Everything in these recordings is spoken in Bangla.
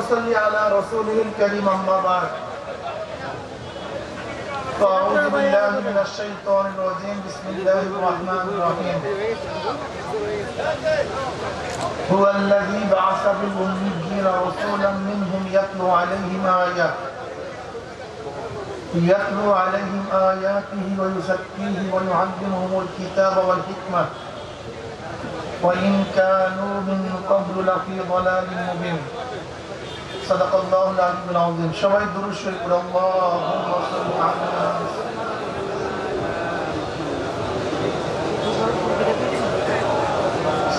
صل على رسوله الكريم أما بعد فأعوذ بالله من الشيطان الرجيم بسم الله الرحمن الرحيم هو الذي بعث بالأميين رسولا منهم يتلو عليهم آياته ويزكيهم ويعلمهم الكتاب والحكمة وإن كانوا من قبل لفي ضلال مبين صدق الله العلي العظيم সবাই দুরূদ শরীফ পড়ো اللهم صل على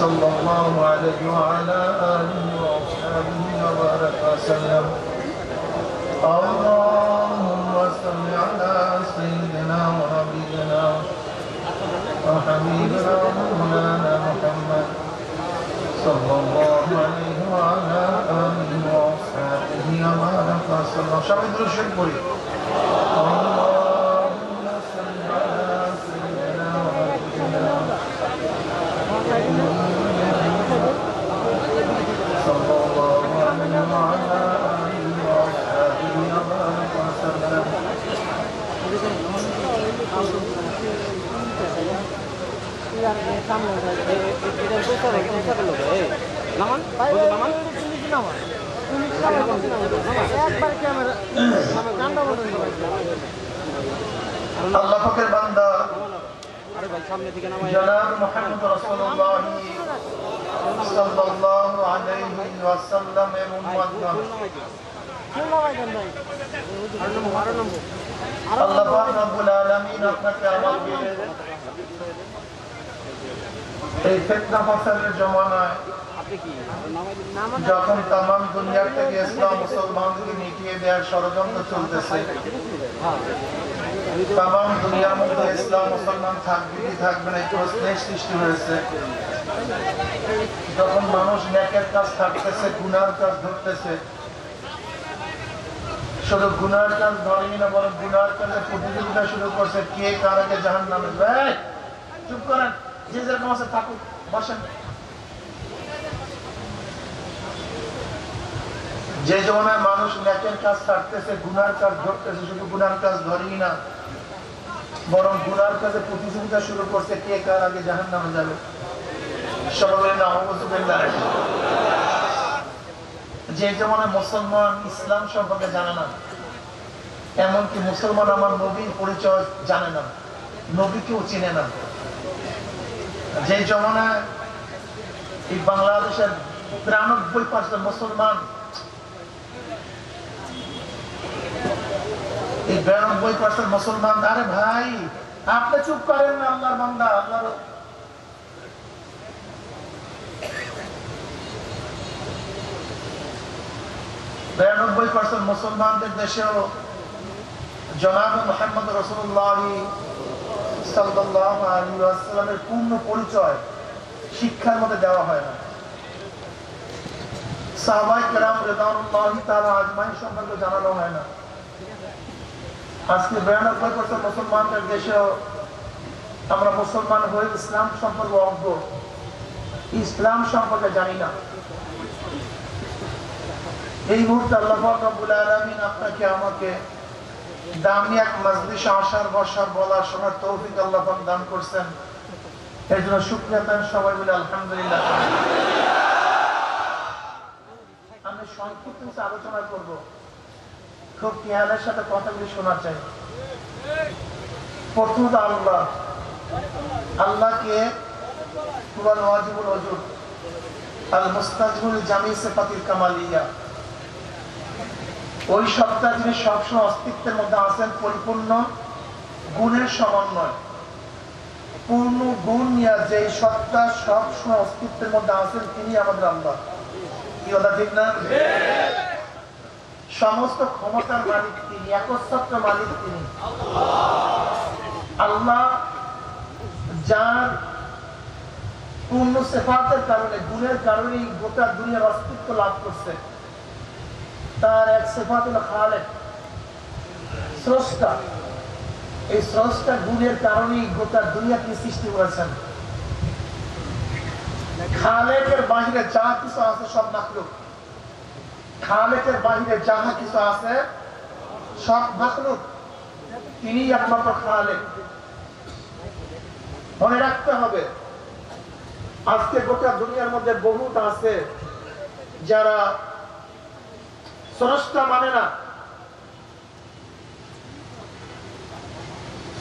صلى الله عليه وعلى آله وأصحابه وبارك وسلم اللهم صل على سيدنا ونبينا وحبيبنا مولانا محمد صلى الله عليه وعلى آله وأصحابه وبارك وسلم সবাই দুরূদ শরীফ পড়ি اللهم صل على سيدنا ونبينا صلى الله عليه وعلى آله وأصحابه وبارك وسلم আল্লাহ পাকের বান্দা জনাব মুহাম্মদ রাসূলুল্লাহ সাল্লাল্লাহু আলাইহি ওয়াসাল্লাম এর উম্মতগণ আল্লাহ পাক রব্বুল আলামিন আপনাকে আমাকে এই ফিতনা ফাসাদের জমানায় যখন তামাম দুনিয়া থেকে ইসলাম মুসলমানদেরকে মিটিয়ে দেওয়ার ষড়যন্ত্র চলতেছে তামাম দুনিয়ার মধ্যে ইসলাম মুসলমান থাকবে কি থাকবে না এই প্রশ্নের সৃষ্টি হয়েছে যখন মানুষ নেকের কাজ থাকতেছে গুনার কাজ ধরতেছে শুধু গুনার কাজ ধরেনি না বরং গুনার কাজে প্রতিযোগিতা শুরু করছে কে কার আগে জাহান্নামে যাবে চুপ করেন যে যেরকম আছে থাকুক বসেন যে জমানায় মানুষ নেকের কাজ ছাড়তেছে গুনার কাজ ধরতেছে শুধু গুনার কাজ ধরেই না বরং গুনার কাজে প্রতিযোগিতা শুরু করছে কে কার আগে জাহান্নামে যাবে সবাই নাউযুবিল্লাহ যে জমানায় মুসলমান ইসলাম সম্পর্কে জানে না এমনকি মুসলমান আমার নবীর পরিচয় জানে না নবীকেও চিনে না যে জমানায় এই বাংলাদেশের 93% মুসলমান এই 92% মুসলমান আরে ভাই আপনি চুপ করেন না আল্লাহর বান্দা আল্লাহর 92% মুসলমানদের দেশেও জনাব মুহাম্মদ রাসূলুল্লাহ সাল্লাল্লাহু আলাইহি ওয়াসাল্লামের পূর্ণ পরিচয় শিক্ষার মধ্যে দেওয়া হয় না সাহাবায়ে কেরাম রাদিয়াল্লাহু তাআলা আজমাইন সম্পর্কে জানানো হয় না আজকে 92% মুসলমানদের দেশেও আমরা মুসলমান হয়ে ইসলাম সম্পর্কে অজ্ঞ ইসলাম সম্পর্কে জানি না এই মুহূর্তে আল্লাহ পাক রব্বুল আলামিন আপনাকে আমাকে দামি এক মজলিসে আসার বসার বলার শোনার তৌফিক আল্লাহ পাক দান করছেন এর জন্য শুকরিয়া দেন সবাই বলে আলহামদুলিল্লাহ আমি সংক্ষিপ্ত কিছু আলোচনা করব খুব খেয়ালের সাথে কথাগুলি শোনা চাই প্রথমত আল্লাহকে কুরআন ওয়াজিবুল ওজুদ আল মুস্তাজিবুল জামি সিফাতিল কামালিয়া ওই সত্তা যিনি সবসময় অস্তিত্বের মধ্যে আছেন পরিপূর্ণ গুণের সমন্বয় পূর্ণ গুণ নিয়ে যে সত্তা সবসময় অস্তিত্বের মধ্যে আছেন তিনি আমাদের আল্লাহ কি কথা ঠিক না সমস্ত ক্ষমতার মালিক তিনি একচ্ছত্র মালিক তিনি আল্লাহ যার পূর্ণ সিফাতের কারণে গুণের কারণে গোটা দুনিয়ার অস্তিত্ব লাভ করছে তার এক সিফাত হলো খালেক স্রষ্টা এই স্রষ্টা গুণের কারণেই গোটা দুনিয়াকে সৃষ্টি করেছেন খালেকের বাহিরে যা কিছু আছে সব মাখলুক খালেকের বাহিরে যাহা কিছু আছে সব মাখলুক, তিনি একমাত্র খালেক। মনে রাখতে হবে, আজকে গোটা দুনিয়ার মধ্যে বহুত আছে যারা স্রষ্টা মানে না,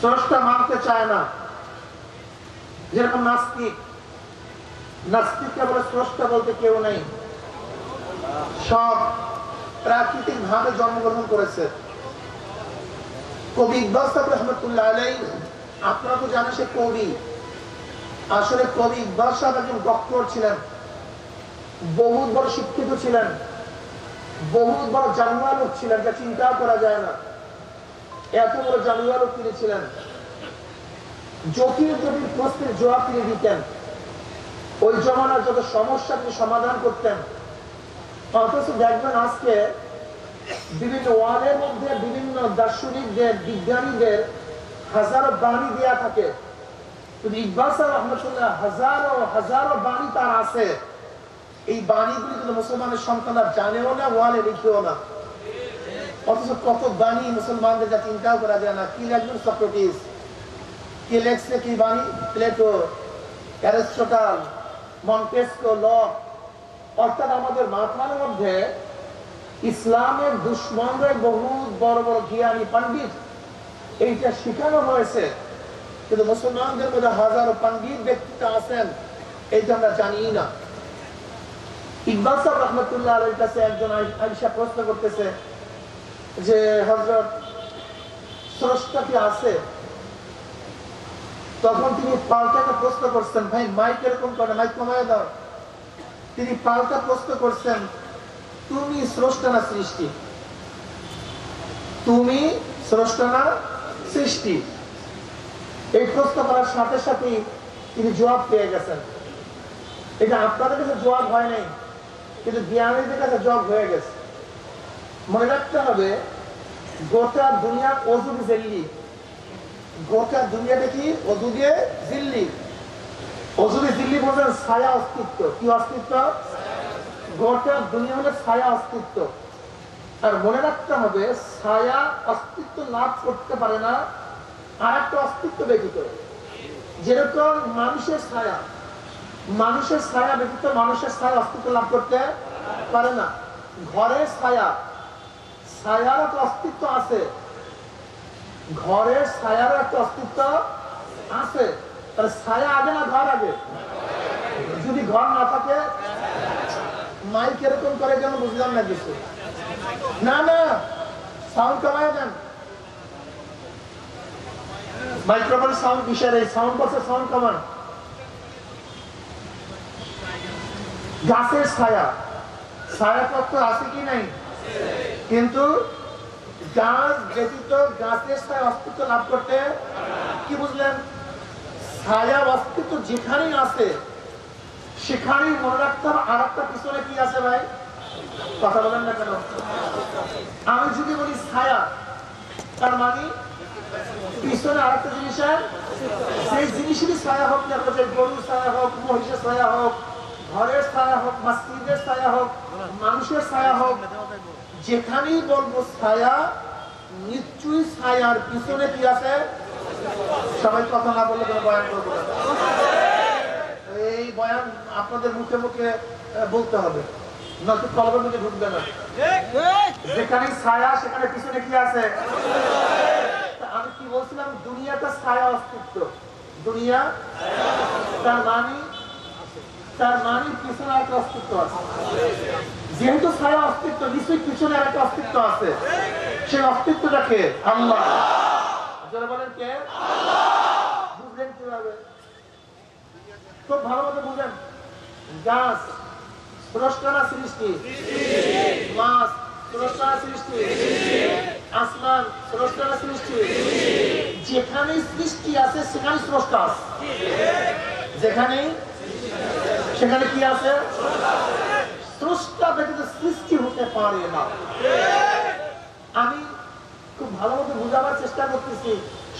স্রষ্টা মানতে চায় না। যেরকম নাস্তিক, নাস্তিককে বলে স্রষ্টা বলতে কেউ নেই, সব প্রাকৃতিক ভাবে জন্মগ্রহণ করেছে। কবি ইকবাল সাহেব রহমতুল্লাহ আলাইহি, আপনারা তো জানেন সে কবি। আসলে কবি ইকবাল সাহেব একজন ডক্টর ছিলেন, বহুত বড় শিক্ষিত ছিলেন, বহুত বড় জানুয়া লোক ছিলেন, যা চিন্তা করা যায় না। এত বড় জানুয়া লোক তিনি ছিলেন। জটিল জটিল প্রশ্নের জবাব তিনি দিতেন, ওই জমানার যত সমস্যা তিনি সমাধান করতেন। অথচ দেখবেন আজকে বিভিন্ন ওয়ার্ডের মধ্যে বিভিন্ন দার্শনিকদের, বিজ্ঞানীদের হাজারো বাণী দেয়া থাকে, কিন্তু ইকবাল সাহেব রহমতুল্লাহ হাজারো হাজারো বাণী তার আছে। এই বাণীগুলি কিন্তু মুসলমানের সন্তানরা জানেও না, ওয়ালে লিখেও না। অথচ কত বাণী মুসলমানদের যা চিন্তাও করা যায় না। কি লিখবেন সক্রেটিস, কি লেখছে কি বাণী, প্লেটো, অ্যারিস্টটল, মন্টেস্কো, লক। অর্থাৎ আমাদের মাথার মধ্যে ইসলামের দুশ্মনদের বহুত বড় বড় জ্ঞানী পণ্ডিত, এইটা শিখানো হয়েছে। কিন্তু মুসলমানদের মধ্যে হাজারো পণ্ডিত ব্যক্তিত্ব আছেন, এইটা আমরা জানি না। ইকবাল সাহেব রহমতুল্লাহ আলাইহির কাছে একজন আয়েশা প্রশ্ন করতেছে যে হযরত স্রষ্টা কি আছে? তখন তিনি পাল্টা প্রশ্ন করছেন, ভাই মাইক এরকম করে, মাইক কমায় দাও। তিনি পাল্টা প্রশ্ন করছেন, তুমি স্রষ্টা না সৃষ্টি? তুমি স্রষ্টা না সৃষ্টি? এই প্রশ্ন করার সাথে সাথে তিনি জবাব পেয়ে গেছেন। এটা আপনাদের কাছে জবাব হয় নাই, কিন্তু জ্ঞানীদের কাছে জবাব হয়ে গেছে। মনে রাখতে হবে, গোটা দুনিয়া অজুব জিল্লি, গোটা দুনিয়াটা কি অজুবে জিল্লি। অজুবে জিল্লি বলছেন ছায়া অস্তিত্ব। কি অস্তিত্ব? গোটা দুনিয়া হলে ছায়া অস্তিত্ব। আর মনে রাখতে হবে, ছায়া অস্তিত্ব লাভ করতে পারে না আর একটা অস্তিত্ব ব্যতীত। যেরকম মানুষের ছায়া, মানুষের ছায়া ব্যতীত মানুষের ছায়া অস্তিত্ব লাভ করতে পারে না। ঘরের ছায়া, ছায়ার একটা অস্তিত্ব আছে, ঘরের ছায়ারও একটা অস্তিত্ব আছে। তাহলে ছায়া আগে না ঘর আগে? যদি ঘর না থাকে, মাইক এরকম করে যেন বুঝলাম না কিছু। না না, সাউন্ড কমায় দেন। মাইক্রোফোন সাউন্ড কিসের? এই সাউন্ড বক্সের সাউন্ড কমান। গাছের ছায়া, ছায়া তত্ত্ব আছে কি নাই? কিন্তু গাছ ব্যতীত গাছের ছায়া অস্তিত্ব লাভ করতে, কি বুঝলেন? ছায়া অস্তিত্ব যেখানেই আছে সেখানেই মনে রাখতে হবে আর একটা পিছনে কি আছে। ভাই কথা বলেন না কেন? আমি যদি বলি ছায়া, তার মানে পিছনে আর একটা জিনিসের, সেই জিনিসেরই ছায়া হোক না, গরুর ছায়া হোক, মহিষের ছায়া হোক, ঘরের ছায়া হোক, মসজিদের ছায়া হোক, মানুষের ছায়া হোক, যেখানেই বলবো ছায়া, নিশ্চয়ই ছায়ার পিছনে কি আছে। সবাই কথা না বললে কোনো বয়ান করবো না। এই বয়ান আপনাদের মুখে মুখে বলতে হবে, নয়তো কলবের মধ্যে ঢুকবে না। যেখানে ছায়া সেখানে পিছনে কি আছে? আমি কি বলছিলাম? দুনিয়াটা ছায়া অস্তিত্ব। দুনিয়া তার মানে পিছনে একটা অস্তিত্ব আছে। যেহেতু ছায়া অস্তিত্ব, নিশ্চয়ই পিছনে একটা অস্তিত্ব আছে। সেই অস্তিত্বটাকে আল্লাহ। যারা বলেন কে? বুঝলেন কিভাবে? খুব ভালো মতো বুঝেন। গাছ স্রষ্টা না সৃষ্টি? মাছ স্রষ্টা না সৃষ্টি? আসমান স্রষ্টা না সৃষ্টি? যেখানে সৃষ্টি আছে সেখানে স্রষ্টা আছে। যেখানে সেখানে কি আছে? স্রষ্টা ব্যতীত সৃষ্টি হতে পারে না। আমি খুব ভালো মতো বোঝাবার চেষ্টা করতেছি,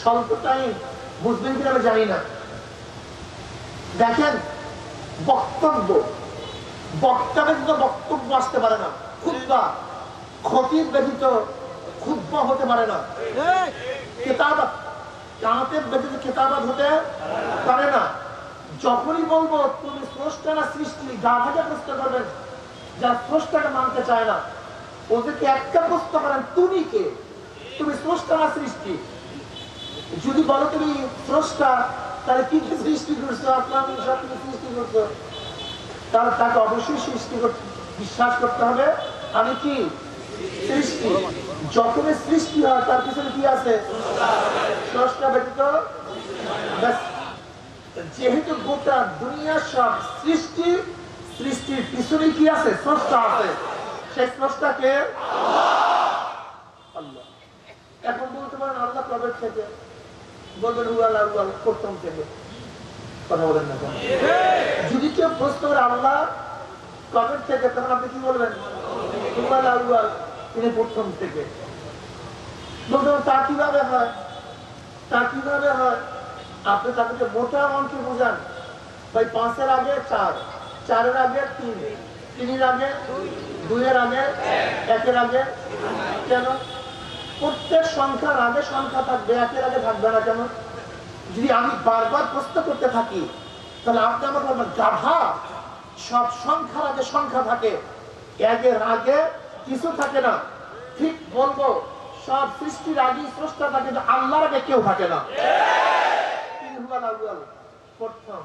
স্বল্প টাইম বুঝবেন কিনা আমি জানি না। দেখেন, বক্তব্য, বক্তা ব্যতীত বক্তব্য আসতে পারে না। খুতবা খতিব ব্যতীত খুতবা হতে পারে না, কিতাবাত কাতেব ব্যতীত কিতাবাত হতে পারে না। যখনই বলবো তুমি স্রষ্টা না সৃষ্টি, গাধাকে প্রশ্ন করবেন যারা স্রষ্টাকে মানতে চায় না, ওদেরকে একটা প্রশ্ন করেন তুমি কে, তুমি স্রষ্টা না সৃষ্টি। যদি বলো তুমি স্রষ্টা, তাহলে কি কি সৃষ্টি করছো, আপনার সৃষ্টি করছো, তাহলে তাকে অবশ্যই সৃষ্টি করতে বিশ্বাস করতে হবে আমি কি সৃষ্টি। যখনই সৃষ্টি হয় তার পিছনে কি আছে, স্রষ্টা ব্যতীত। যেহেতু গোটা দুনিয়ার সব সৃষ্টি, সৃষ্টির পিছনে কি আছে, স্রষ্টা আছে। সেই স্রষ্টাকে আল্লাহ। এখন বলতে পারেন আল্লাহ কবে থেকে, বলবেন উয়াল আউয়াল প্রথম থেকে। কথা বলেন না কেন? যদি কেউ প্রশ্ন করে আল্লাহ কবে থেকে, তখন আপনি কি বলবেন, উয়াল আউয়াল তিনি প্রথম থেকে। বলতে তা কিভাবে হয়, তা কিভাবে হয়? আপনি তাদেরকে মোটা অঙ্কে বোঝান, ভাই 5-এর আগে 4, 4-এর আগে 3, 3-এর আগে 2-এর আগে 1-এর আগে। কেন? প্রত্যেক সংখ্যার আগে সংখ্যা থাকবে, 1-এর আগে থাকবে না কেন? যদি আমি বারবার প্রশ্ন করতে থাকি, তাহলে আপনি আমাকে বলবেন গাধা, সব সংখ্যার আগে সংখ্যা থাকে, 1-এর আগে কিছু থাকে না। ঠিক বলবো, সব সৃষ্টির আগে স্রষ্টা থাকে, কিন্তু আল্লাহর আগে কেউ থাকে না। প্রথম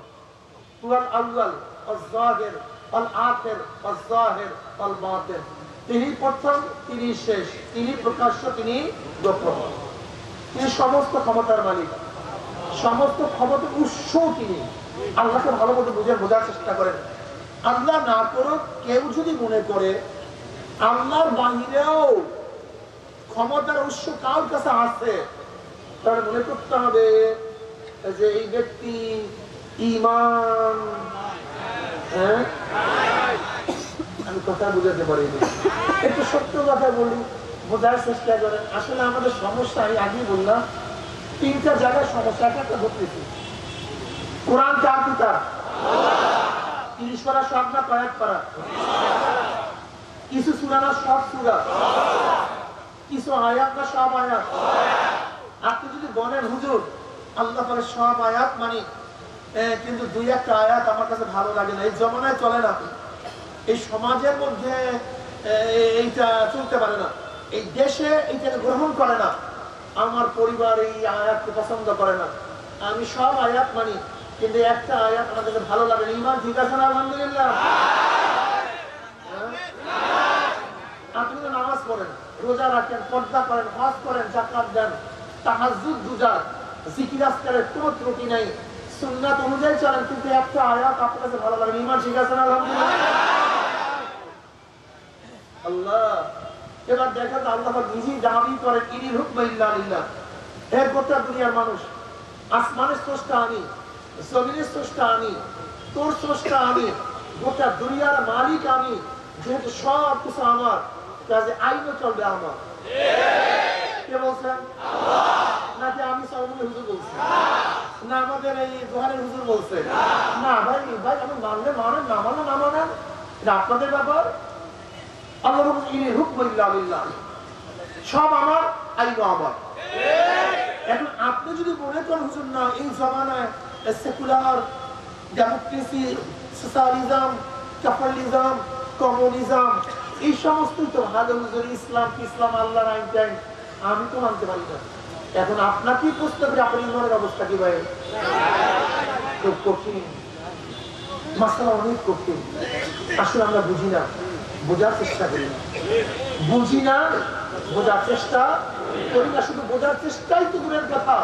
তিনি প্রথম, তিনি শেষ, তিনি প্রকাশ্য, তিনি গোপন। তিনি সমস্ত ক্ষমতার মালিক, সমস্ত ক্ষমতার উৎস তিনি। আল্লাহকে ভালো মতো বোঝার চেষ্টা করেন। আল্লাহ না করুক, কেউ যদি মনে করে আল্লাহর বাহিরেও ক্ষমতার উৎস কার কাছে আছে, তাহলে মনে করতে হবে যে এই ব্যক্তি ঈমান, আমি কথা বুঝাতে পারিনি, একটু সত্য কথা বলি, বোঝার চেষ্টা করেন। আসলে আমাদের সমস্যা, আমি আগেই বললাম, 3টা জায়গায় সমস্যা। একটা ধরতেছি, কোরআন কার কিতাব, 30 পারা সব না কয়েক পারা, কিছু সূরা না সব সূরা, কিছু আয়াত না সব আয়াত। আপনি যদি বলেন হুজুর আল্লাহ পাকের সব আয়াত মানি, কিন্তু 2-1টা আয়াত আমার কাছে ভালো লাগে না, এই জমানায় চলে না, এই সমাজের মধ্যে এইটা চলতে পারে না, এই দেশে এইটাকে গ্রহণ করে না, আমার পরিবার এই আয়াতকে পছন্দ করে না, আমি সব আয়াত মানি, কিন্তু একটা আয়াত আমার কাছে ভালো লাগে না। ঈমান ঠিক আছে না? আলহামদুলিল্লাহ। আপনি তো নামাজ পড়েন, রোজা রাখেন, পর্দা করেন, হজ করেন, যাকাত দেন, তাহাজ্জুদ রোজা, জিকির আজকারের কোনো ত্রুটি নাই, সুন্নাত অনুযায়ী চলেন, কিন্তু একটা আয়াত আপনার কাছে ভালো লাগে। ঈমান ঠিক আছে না? আলহামদুলিল্লাহ। আল্লাহ এবার দেখা যায় আল্লাহ নিজেই দাবি করেন ইনিল হুকমা ইল্লা লিল্লাহ। এর গোটা দুনিয়ার মানুষ, আসমানের স্রষ্টা আমি, জমিনের স্রষ্টা আমি, তোর স্রষ্টা আমি, গোটা দুনিয়ার মালিক আমি, যেহেতু সব কিছু আমার, কাজে আইনও চলবে আমার। কে বলছেন? নাকি আমি সরমুল হুজুর বলছি, না আমাদের এই দোহারের হুজুর বলছে? না ভাই, ভাই আমি মানলে মানেন, না মানলে না মানেন, এটা আপনাদের ব্যাপার। আল্লাহ বলেন ইনিল হুকমা ইল্লা লিল্লাহ, সব আমার, আইনও আমার। এখন আপনি যদি মনে করেন হুজুর না এই জমানায় secular democracy, socialism, capitalism, communism, এই সমস্তই তো ভালো হুজুর, ইসলাম কি ইসলাম, আল্লাহর আইন টাইন আমি তো মানতে পারি না। এখন আপনাকেই প্রশ্ন করি আপনার ইমানের অবস্থা কি ভাই? খুব কঠিন মাসালা, অনেক কঠিন। আসলে আমরা বুঝি না, বোঝার চেষ্টা করি না, বুঝি না, বোঝার চেষ্টা করি না। শুধু বোঝার চেষ্টাই তো দূরের কথা,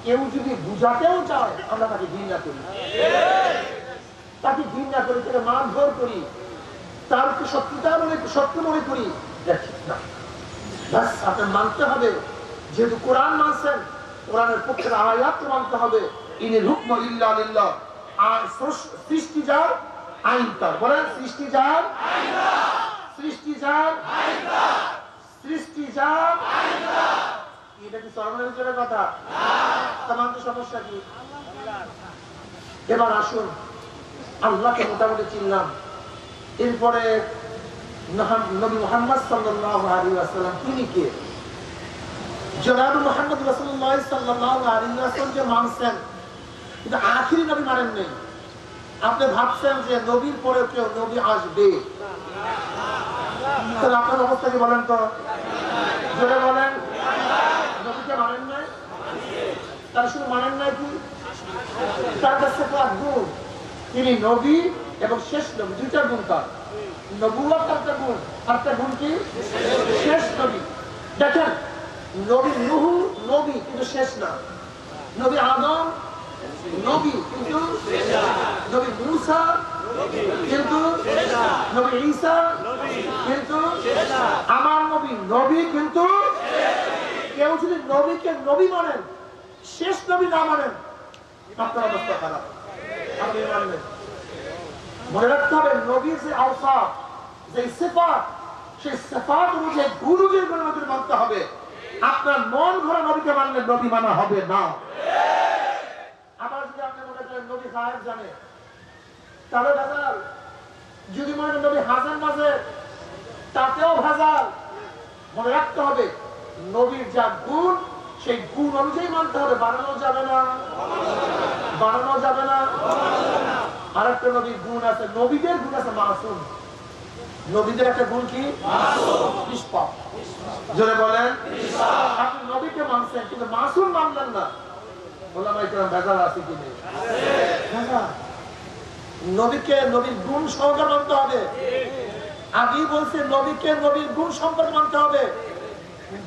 কেউ যদি বুঝাতেও চায় আমরা তাকে ঘৃণা করি, তাকে ঘৃণা করি, তাকে মারধর করি, তারকে সত্য মনে করি। না, আপনার মানতে হবে, যেহেতু কোরআন মানছেন, কোরআনের পক্ষে আয়াত মানতে হবে। ইনিল হুকমা ইল্লা লিল্লাহ, আর সৃষ্টি যার, আইন তার। বলেন সৃষ্টি যার, সৃষ্টি যার, সৃষ্টি যার। এটা কি সরমনের ভিতরে কথা? তোমার তো সমস্যা কি? এবার আসুন, আল্লাহকে মোটামুটি চিনলাম, এরপরে নবী মুহাম্মদ সাল্লাল্লাহু আলাইহি ওয়াসাল্লাম তিনি কে? জনাব মুহাম্মদ রাসূলুল্লাহ সাল্লাল্লাহু আলাইহি ওয়াসাল্লাম যে মানছেন, কিন্তু আখিরি নবী মানেন নাই। আপনি ভাবছেন যে নবীর পরে কেউ নবী আসবে, তাহলে আপনার অবস্থা কি বলেন তো? জোরে বলেন। নবীকে মানেন নাই, তার শুধু মানেন নাই কি? তার কাছে গুণ, তিনি নবী এবং শেষ নবী, দুইটা গুণ তার। নবুয়ত একটা গুণ, আরেকটা গুণ কি? শেষ নবী। দেখেন, নবী নূহ নবী কিন্তু শেষ না, নবী আদম নবী কিন্তু নবী মূসা কিন্তু নবী ঈসা কিন্তু আমার নবী নবী কিন্তু কেউ যদি নবীকে নবী মানেন, শেষ নবী না মানেন, আপনার অবস্থা খারাপ। আপনি মানবেন, মনে রাখতে হবে নবীর যে আওসাফ, যে সিফাত, সেই সিফাত অনুযায়ী গুণ অনুযায়ী নবীকে মানতে হবে। আপনার মন ভরা নবীকে মানলে নবী মানা হবে না। আবার যদি আপনি মনে করেন নবী গায়েব জানে, তাহলে ভেজাল। যদি মনে করেন নবী হাসান মাঝে, তাতেও ভেজাল। মনে রাখতে হবে নবীর যা গুণ, সেই গুণ অনুযায়ী মানতে হবে, বাড়ানো যাবে না, বাড়ানো যাবে না। আরেকটা নবীর গুণ আছে, নবীদের গুণ আছে মাসুম। নবীদের একটা গুণ কি? নিষ্পাপ। জোরে বলেন। আপনি নবীকে মানছেন কিন্তু মাসুম মানলেন না, ওলামায়ে কেরাম ভেজাল আছে কি নেই? নবীকে নবীর গুণ সহকারে মানতে হবে। আগেই বলছে নবীকে নবীর গুণ সম্পর্কে মানতে হবে,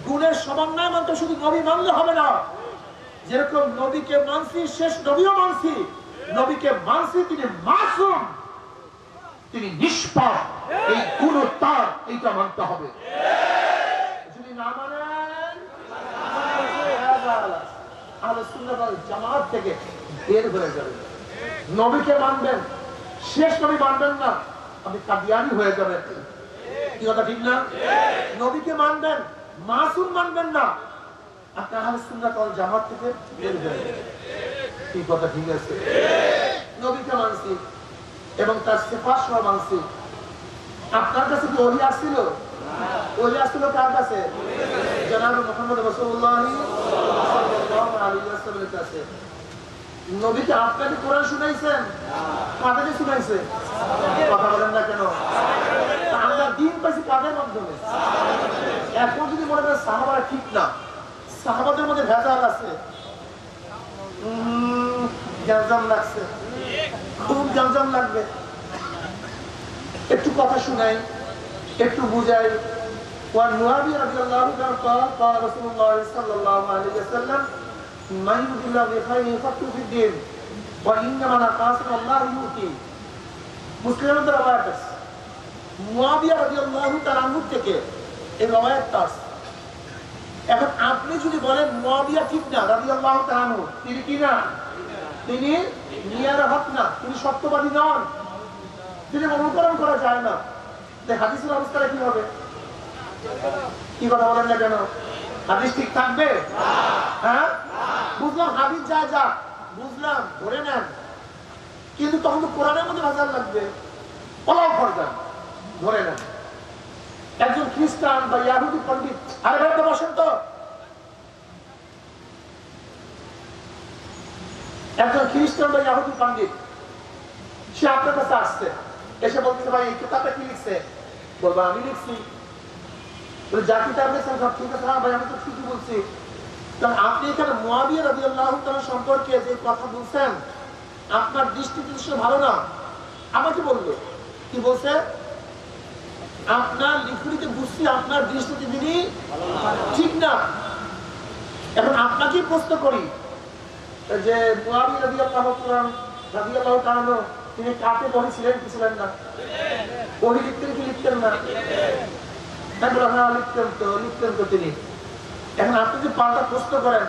গুণের সমন্বয় মানতে। শুধু নবী মানলে হবে না, যেরকম নবীকে মানছি শেষ নবীও মানছি, নবীকে মানছি তিনি মাসুম, তিনি নিষ্পাপ, এই গুণ তার, এইটা মানতে হবে। যদি না মানেন আহলে সুন্নাত ওয়াল জামাত থেকে বের হয়ে যাবেন। নবীকে মানবেন, শেষ নবী মানবেন না, আপনি কাদিয়ানী হয়ে যাবেন। কি কথা ঠিক না? নবীকে মানবেন, মাসুম মানবেন না, আপনি আহলে সুন্নাত ওয়াল জামাত থেকে বের হয়ে যাবেন। কি কথা ঠিক আছে? নবীকে মানছি এবং তার সিফাত সহ মানছি। আপনার কাছে কি ওহী আসছিল? ওহী আসছিল কার কাছে? জনাব মুহাম্মদ রাসূলুল্লাহ সাল্লাল্লাহু আলাইহি ওয়াসাল্লামের কাছে। নবীকে আপনাকে কোরআন শুনাইছেন, কাদেরকে শুনাইছে? কথা বলেন না কেন? আমরা দিন পাইছি কাদের মাধ্যমে? এখন যদি মনে করেন সাহাবারা ঠিক না, সাহাবাদের মধ্যে ভেজাল আছে, জানজাম লাগছে, খুব জানজাম লাগবে, একটু কথা শুনাই, একটু বুঝাই। وعن معاوية رضي الله عنه قال قال رسول الله صلى الله عليه وسلم من يرد الله بخير يفقهه في الدين وإنما القاسم الله يؤتي। মুসলিমদের রওয়ায়াত আছে, মুআবিয়া রাদিয়াল্লাহু তাআলা আনহু থেকে এই রওয়ায়াতটা আছে। এখন আপনি যদি বলেন মুআবিয়া ঠিক না রাদিয়াল্লাহু তাআলা আনহু, তিনি কি না? তিনি নিয়ার হক না, তিনি সত্যবাদী নন, তিনি অনুকরণ করা যায় না। হাদিসের অবস্থাটা কি হবে? কি কথা বলেন না কেন? হাদিস ঠিক থাকবে? হ্যাঁ, বুঝলাম হাদিস যা যা বুঝলাম, ধরে নেন, কিন্তু তখন তো কোরআনের মধ্যে ভেজাল লাগবে, ফলাও করবেন, ধরে নেন। একজন খ্রিস্টান বা ইয়াহুদি পণ্ডিত, আরে ভাই বসেন তো, একজন খ্রিস্টান বা ইয়াহুদি পণ্ডিত সে আপনার কাছে আসছে, এসে বলতেছে ভাই এই কিতাবটা কি লিখছে? বলবো আমি লিখছি। যা কিতাব লিখছেন সব ঠিক আছে? হ্যাঁ ভাই আমি তো ঠিকই বলছি। কারণ আপনি এখানে মুআবিয়া রাদিয়াল্লাহু তাআলা সম্পর্কে যে কথা বলছেন, আপনার দৃষ্টি ভালো না। আমাকে বললো কি বলছে? আপনার লিখনিতে বুঝছি আপনার দৃষ্টিতে তিনি ঠিক না। এখন আপনাকে প্রশ্ন করি যে মুআবিয়া রাদিয়াল্লাহু তাআলা তিনি কাকে পড়েছিলেন কি ছিলেন না? ওহি লিখতেন কি লিখতেন না? হ্যাঁ লিখতেন তো তিনি। এখন আপনি যদি পাল্টা প্রশ্ন করেন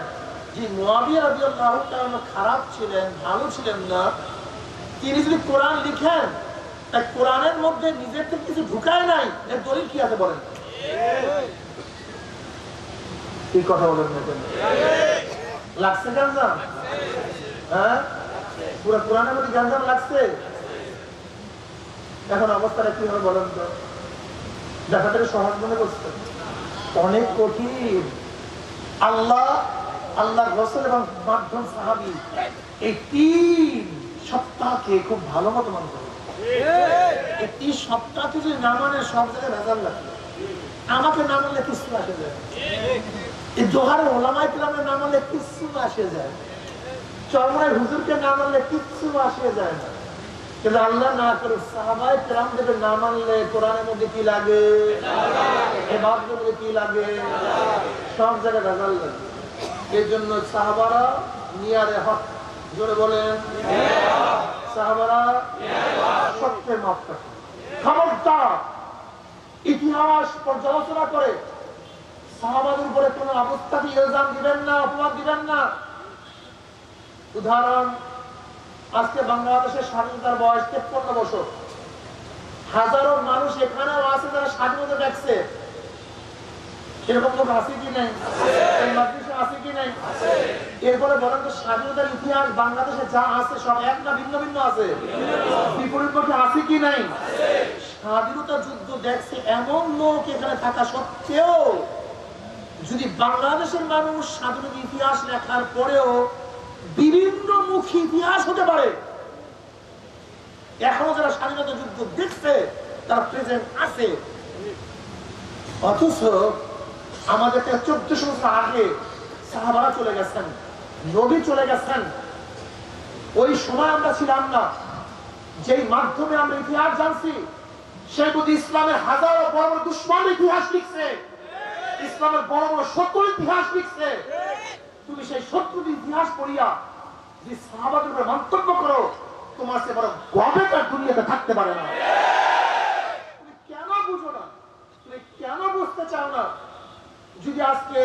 যে মুআবিয়া রাদিয়াল্লাহু তাআলা খারাপ ছিলেন, ভালো ছিলেন না, তিনি যদি কোরআন লিখেন, তাই কোরআনের মধ্যে নিজের থেকে কিছু ঢুকায় নাই, এর দলিল কি আছে বলেন? কি কথা বলেন না কেন? লাগছে গাঞ্জাম? হ্যাঁ, পুরো কোরআনের মধ্যে গাঞ্জাম লাগছে। এখন অবস্থাটা কি হবে বলেন তো? ব্যাপারটাকে সহজ মনে করছেন, অনেক কঠিন। আল্লাহর রাসূল এবং মাধ্যম সাহাবী এই 3 সপ্তাহকে খুব ভালো মতো মনে করে। এই 3 সপ্তাহ যদি না মানে সব জায়গায় ভেজাল লাগে। আমাকে না মানলে কিছু আসে যায়, এই জোহারে ওলামায়ে কেরামের না মানলে কিছু আসে যায়, চরমনায় হুজুরকে না মানলে কিছু আসে যায় না। কিন্তু আল্লাহ না করে সাহাবায়ে কেরামদের না মানলে কোরআনের মধ্যে কি লাগে, ইবাদতের মধ্যে কি লাগে, সব জায়গায় ভেজাল লাগে। এর জন্য সাহাবারা নিয়ারে হক, জোরে বলেন সাহাবারা সত্যের মাপকাঠি। খবরদার ইতিহাস পর্যালোচনা করে সাহাবাদের উপরে কোন অবস্থাতে ইলজাম দিবেন না, অপবাদ দিবেন না। উদাহরণ, আজকে বাংলাদেশের স্বাধীনতার বয়স 53 বছর। হাজারো মানুষ এখানেও আছে যারা স্বাধীনতা দেখছে। এরকম লোক আছে কি নাই? এই মাদ্রাসা আছে কি নাই? এরপরে বলেন তো, স্বাধীনতার ইতিহাস বাংলাদেশে যা আছে সব এক না ভিন্ন ভিন্ন আছে? বিপরীত পক্ষে আছে কি নাই? স্বাধীনতা যুদ্ধ দেখছে এমন লোক এখানে থাকা সত্ত্বেও যদি বাংলাদেশের মানুষ স্বাধীনতা ইতিহাস লেখার পরেও বিভিন্ন মুখী ইতিহাস হতে পারে, এখনো যারা স্বাধীনতা যুদ্ধ দেখছে তারা প্রেজেন্ট আছে। অথচ আমাদের 1400 বছর আগে সাহাবারা চলে গেছেন, নবী চলে গেছেন, ওই সময় আমরা ছিলাম না। যেই মাধ্যমে আমরা ইতিহাস জানছি, সেই বুদ্ধি ইসলামের হাজারো বড় বড় দুশ্মন ইতিহাস লিখছে, ইসলামের বড় বড় শত্রুর ইতিহাস লিখছে। তুমি সেই শত্রুর ইতিহাস পড়িয়া যে সাহাবাদের উপরে মন্তব্য করো, তোমার সে বড় গবেকার দুনিয়াতে থাকতে পারে না। তুমি কেন বুঝো না? তুমি কেন বুঝতে চাও না? যদি আজকে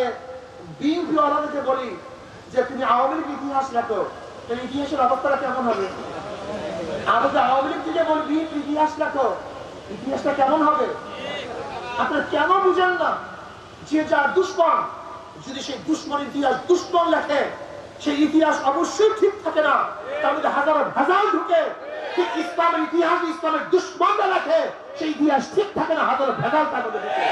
বিএনপি ওয়ালাদেরকে বলি যে তুমি আওয়ামী লীগ ইতিহাস লেখো, তাহলে ইতিহাসের অবস্থাটা কেমন হবে? আমি যে আওয়ামী লীগ থেকে বলি বিএনপি ইতিহাস লেখো, ইতিহাসটা কেমন হবে? আপনারা কেন বুঝেন না? যে যার দুশ্মন যদি সেই দুশ্মন ইতিহাস দুশ্মন লেখে, সেই ইতিহাস অবশ্যই ঠিক থাকে না, তার মধ্যে হাজারো ভেজাল ঢুকে। ঠিক ইসলামের ইতিহাস ইসলামের দুশ্মনরা লেখে, সেই ইতিহাস ঠিক থাকে না, হাজারো ভেজাল তার মধ্যে ঢুকে।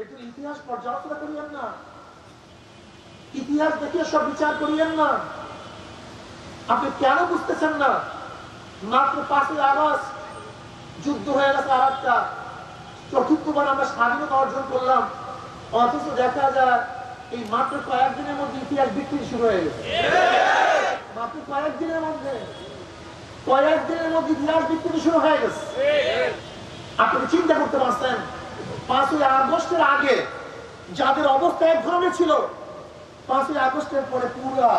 একটু ইতিহাস পর্যালোচনা করিয়েন না, ইতিহাস দেখে সব বিচার করিয়েন না। আপনি কেন বুঝতেছেন না? মাত্র 5ই আগস্ট যুদ্ধ হয়ে গেছে আরেকটা, চতুর্থবার আমরা স্বাধীনতা অর্জন করলাম, অথচ দেখা যায় এই মাত্র কয়েকদিনের মধ্যে ইতিহাস বিক্রি শুরু হয়ে গেছে। মাত্র কয়েকদিনের মধ্যে ইতিহাস বিক্রি শুরু হয়ে গেছে। আপনি চিন্তা করতে পারছেন 5ই আগস্টের আগে যাদের অবস্থা এক ধরনের ছিল, 5ই আগস্টের পরে পুরা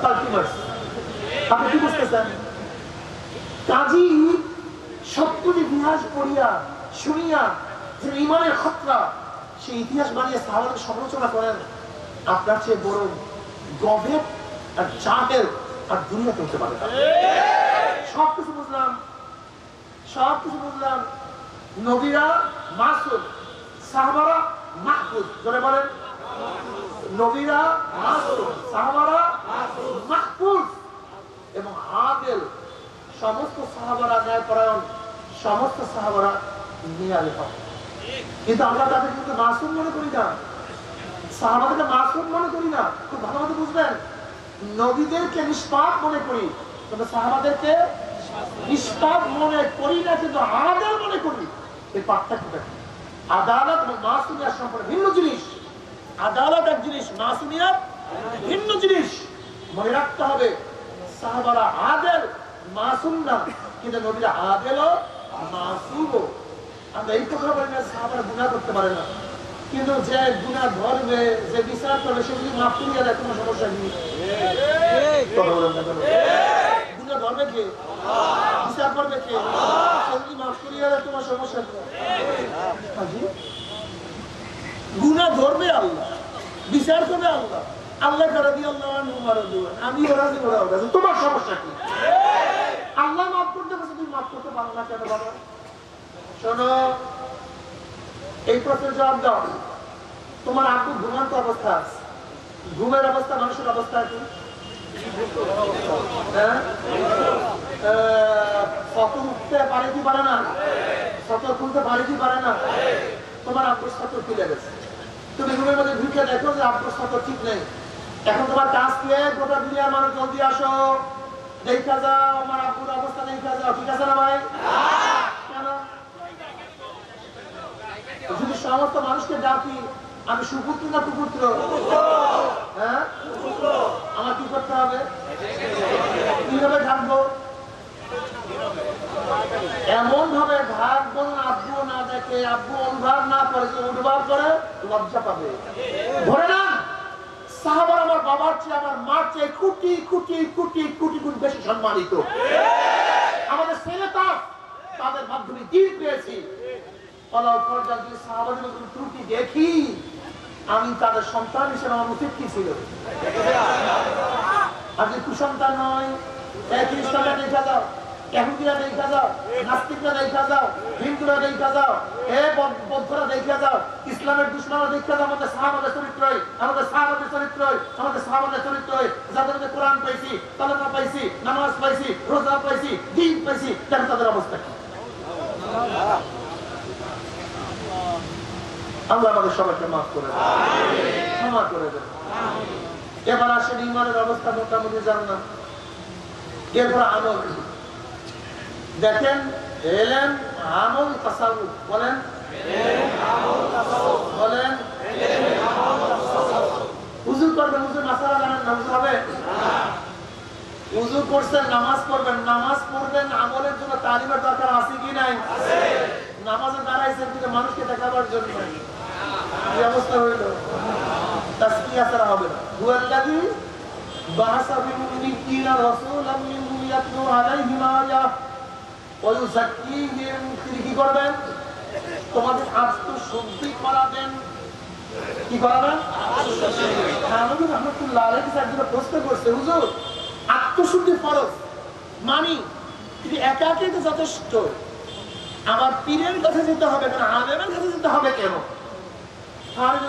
পাল্টি মারছে। আপনি কি বুঝতেছেন? কাজী সত্যি ইতিহাস পড়িয়া শুনিয়া যে ইমানের খতরা, সেই ইতিহাস বানিয়ে সাহাবাদের সমালোচনা করেন, আপনার চেয়ে বড় গভীর আর জাহেল আর দুনিয়া করতে পারে না। সবকিছু বুঝলাম, নবীরা মাসুম, সাহাবারা মাহফুজ। ধরে বলেন, নবীরা মাসুম, সাহাবারা মাহফুজ এবং আদিল। সমস্ত সাহাবারা ন্যায়পরায়ণ, সমস্ত সাহাবারা নিয়ালে হক। কিন্তু আমরা তাদের কিন্তু মাসুম মনে করি না, সাহাবাদেরকে মাসুম মনে করি না। খুব ভালো মতো বুঝবেন, নবীদেরকে নিষ্পাপ মনে করি, তবে সাহাবাদেরকে নিষ্পাপ মনে করি না, কিন্তু আদাল মনে করি। এই পার্থক্যটা কি? আদালত এবং মাসুমিয়াত সম্পর্কে ভিন্ন জিনিস। আদালত এক জিনিস, মাসুমিয়াত ভিন্ন জিনিস। মনে রাখতে হবে, সাহাবারা আদেল মাসুম না, কিন্তু নবীরা আদেল ও মাসুম। আমরা এই কথা বলি না সাহাবারা গুনাহ করতে পারে না, কিন্তু যে গুনাহ ধরবে, যে বিচার করবে, সে যদি মাফ করিয়া দেয় কোনো সমস্যা নেই। গুনাহ ধরবে কে? বিচার করবে কে? সে যদি মাফ করিয়া দেয় তোমার সমস্যা নেই। গুনাহ ধরবে আল্লাহ, বিচার করবে আল্লাহ। আল্লাহ করে দিয়ে আল্লাহ আমি ওরা দিব, তোমার সমস্যা কি? আল্লাহ মাফ করতে পারছে, তুমি মাফ করতে পারো না কেন বাবা? শোনো, এই প্রশ্নের জবাব দাও। তোমার আব্বু ঘুমান্ত অবস্থা আছে, ঘুমের অবস্থা মানুষের অবস্থা কি? উঠতে পারে কি পারে না, সতর খুলতে পারে কি পারে না, তোমার আব্বুর সতর খুলে গেছে, তুমি রুমের মধ্যে ঢুকে দেখো যে আব্বুর সতর ঠিক নেই। এখন তোমার কাজ দিয়ে গোটা দুনিয়ার মানুষ জলদি আসো, দেখা যাও আমার আব্বুর অবস্থা, দেখা যাও, ঠিক আছে না ভাই? কেন যদি সমস্ত মানুষকে ডাকি আমি সুপুত্র না কুপুত্র, হ্যাঁ আমার কি করতে হবে, কিভাবে ঢাকবো? এমন ভাবে ঢাকবো আব্বু না দেখে, আব্বু অনুভব না করে, যে অনুভব করে লজ্জা পাবে। ধরে না সাহাবার আমার বাবার চেয়ে আমার মার চেয়ে কোটি কোটি কোটি কোটি গুণ বেশি সম্মানিত। আমাদের ছেলে তাদের মাধ্যমে দিন পেয়েছি। ত্রুটি দেখি আমি তাদের সন্তান হিসেবে আমার উচিত কি ছিল? আজকে কুসন্তান নয়, খ্রিস্টানরা দেখা যাও, ইহুদিরা দেখা যাও, নাস্তিকরা দেখা যাও, হিন্দুরা দেখা যাও, বৌদ্ধরা দেখা যাও, ইসলামের দুশ্মনরা দেখা যাও। আমাদের সাহাবাদের চরিত্রই, আমাদের সাহাবাদের চরিত্রই, আমাদের সাহাবাদের চরিত্রই, যাদের মধ্যে কোরআন পাইছি, কালেমা পাইছি, নামাজ পাইছি, রোজা পাইছি, দিন পাইছি, দেখো তাদের অবস্থা কি। আল্লাহ আমাদের সবাইকে মাফ করে দেন, ক্ষমা করে দেন। এবার আসেন ঈমানের অবস্থা মোটামুটি জানলাম। এরপর আমল দেখেন, এলেন আমল তাসাউফ বলেন, বলেন উযু করবেন, উযু মাসালা জানেন না? উযু হবে, উযু করছেন, নামাজ পড়বেন, নামাজ পড়বেন, আমলের জন্য তালিমের দরকার আছে কি নাই? নামাজে দাঁড়াইছেন কিন্তু মানুষকে দেখাবার জন্য, কি অবস্থা হইল? তাসবিহ ছাড়া হবে না। হুয়াল্লাযী বা'আসা ফিল উম্মিয়্যিনা রাসূলাম মিনহুম ইয়াতলু আলাইহিম আয়াতিহি ওয়া ইউযাক্কিহিম। তিনি কি করবেন? তোমাদের আত্মশুদ্ধি করাবেন। কি করাবেন? আমাদের রাহমাতুল্লাহ আলাইহি একজন প্রশ্ন করছে, হুজুর আত্মশুদ্ধি ফরজ মানি, কিন্তু একা একাই তো যথেষ্ট, আমার পীরের কাছে যেতে হবে কেন, আলেমের কাছে যেতে হবে কেন?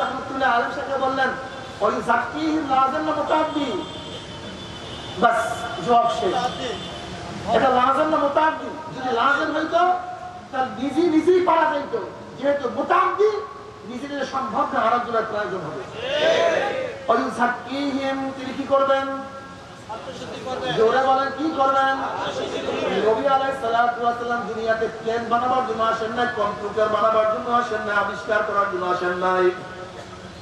রাহমাতুল্লাহ আলাইহি সাহেব বললেন, ওই যাক্কিহিম লাযিম না মুতাআদ্দি? বাস জবাব শেষ। এটা লাযিম না মুতাআদ্দি? যদি লাযিম হইতো তাহলে নিজেই পারা যাইত, যেহেতু মুতাআদ্দি নিজে নিজে সম্ভব না, আরেকজনের প্রয়োজন হবে। ওই যাক্কিহিম, তিনি কি করবেন? জোরে বলেন, কি করবেন? নবী আলাইহিস সালাতু ওয়াস সালাম দুনিয়াতে প্লেন বানাবার জন্য আসেন নাই, কম্পিউটার বানাবার জন্য আসেন নাই, আবিষ্কার করার জন্য আসেন নাই।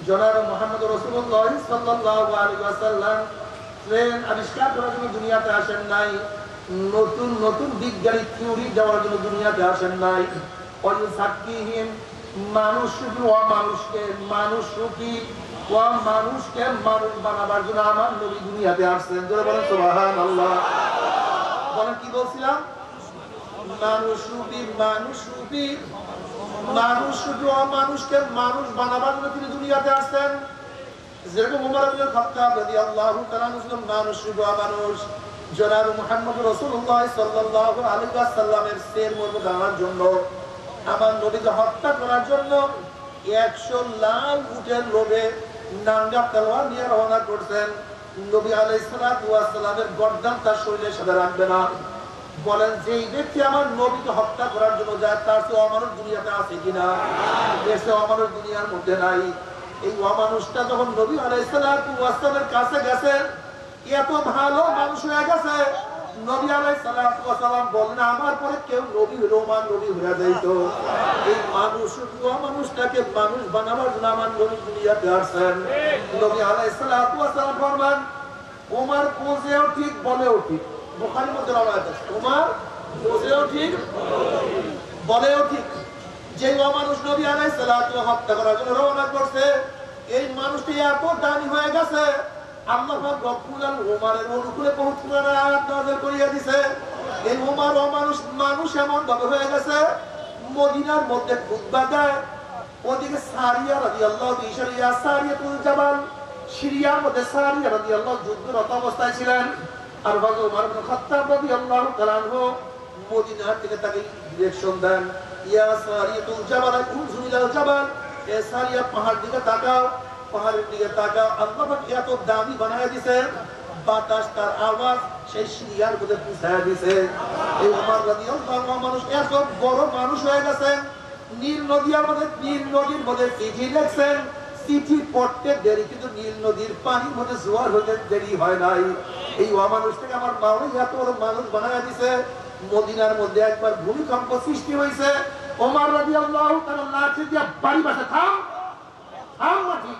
জনাব মুহাম্মদ রাসূলুল্লাহ সাল্লাল্লাহু আলাইহি ওয়াসাল্লাম প্লেন আবিষ্কার করার জন্য দুনিয়াতে আসেন নাই, নতুন নতুন বিজ্ঞানিক থিওরি দেওয়ার জন্য দুনিয়াতে আসেন নাই। ওই সাকিহিম, মানুষ শুধু অমানুষকে মানুষ কি মানুষকে মানুষ বানাবার জন্য আমার নবী দুনিয়াতে আসছেন। জোরে বলেন সুবহানাল্লাহ। বলেন কি বলছিলাম? মানুষ শুধু অমানুষকে মানুষ বানাবার জন্য তিনি দুনিয়াতে আসছেন। যেরকম ওমর ইবনে খাত্তাব রাদিয়াল্লাহু তাআলা মুসলিম মানুষ শুধু অমানুষ, জনাব মুহাম্মদ রাসূলুল্লাহ সাল্লাল্লাহু আলাইহি ওয়াসাল্লামের সের মর্ম জানার জন্য, আমার নবীকে হত্যা করার জন্য 100 লাল উটের লোভে নাঙ্গা তলোয়ার নিয়ে রওনা করছেন। নবী আলাইহিস সালাতু ওয়াস সালামের গর্দান তার শরীরের সাথে রাখবে না। বলেন যেই ব্যক্তি আমার নবীকে হত্যা করার জন্য যায়, তার তো অমানুষ দুনিয়াতে আছে কিনা? এসে অমানুষ দুনিয়ার মধ্যে নাই। এই অমানুষটা যখন নবী আলাইহিস সালাতু ওয়াস সালামের কাছে গেছে, এত ভালো মানুষ হয়ে গেছে, নবী আলাইহিস সালাতু ওয়াস সালাম বলেন আমার পরে কেউ নবী হলো, আমার নবী হয়ে যাইতো। এই মানুষ মানুষটাকে মানুষ বানাবার জন্য আমার নবী দুনিয়াতে আসেন। নবী আলাইহিস সালাতু ওয়াস সালাম ফরমান, ওমর কোজেও ঠিক বলেও ঠিক। বুখারীর মধ্যে রওয়ায়াত আছে, ওমর কোজেও ঠিক বলেও ঠিক। যে মানুষ নবী আলাইহিস সালাতু ওয়াস সালাম হত্যা করার জন্য রওনা করছে, এই মানুষটি এত দামি হয়ে গেছে, আল্লাহ পাক রব্বুল আলামিন ওমরের অনুকূলে বহুত কোরআনের আয়াত নাযিল করিয়া দিয়েছে। এই ওমর মানুষ এমন ভাবে হয়ে গেছে, মদিনার মধ্যে খুতবা দেয়, ওদিকে সারিয়া রাদিয়াল্লাহু ইশারিয়া সারিয়াতুল জাবাল, সিরিয়ার মধ্যে সারিয়া রাদিয়াল্লাহু যুদ্ধরত অবস্থায় ছিলেন। আর হযরত ওমর ইবনে খাত্তাব রাদিয়াল্লাহু তাআলা মদিনার থেকে তাকে ডিরেকশন দেন, ইয়া সারিয়াতুল জাবাল উনজুর ইলাল জাবাল, এ সারিয়া পাহাড় দিকে তাকাও, পাহাড়ের দিকে তাকাও। আল্লাহ পাক এত দামি বানায় দিয়েছেন, বাতাস তার আওয়াজ সেই সিরিয়ার মধ্যে পৌঁছায় দিছে। এই ওমর রাদিয়াল্লাহু আনহু মানুষ এত বড় মানুষ হয়ে গেছেন, নীল নদীর মধ্যে চিঠি লিখছেন, চিঠি পড়তে দেরি, কিন্তু নীল নদীর পানির মধ্যে জোয়ার হতে দেরি হয় নাই। এই অমানুষটাকে আমার মাওলা এত বড় মানুষ বানায় দিছে। মদিনার মধ্যে একবার ভূমিকম্প সৃষ্টি হয়েছে, ওমর রাদিয়াল্লাহু তাআলা লাঠি দিয়ে বাড়ি বাসা থাম মাটি,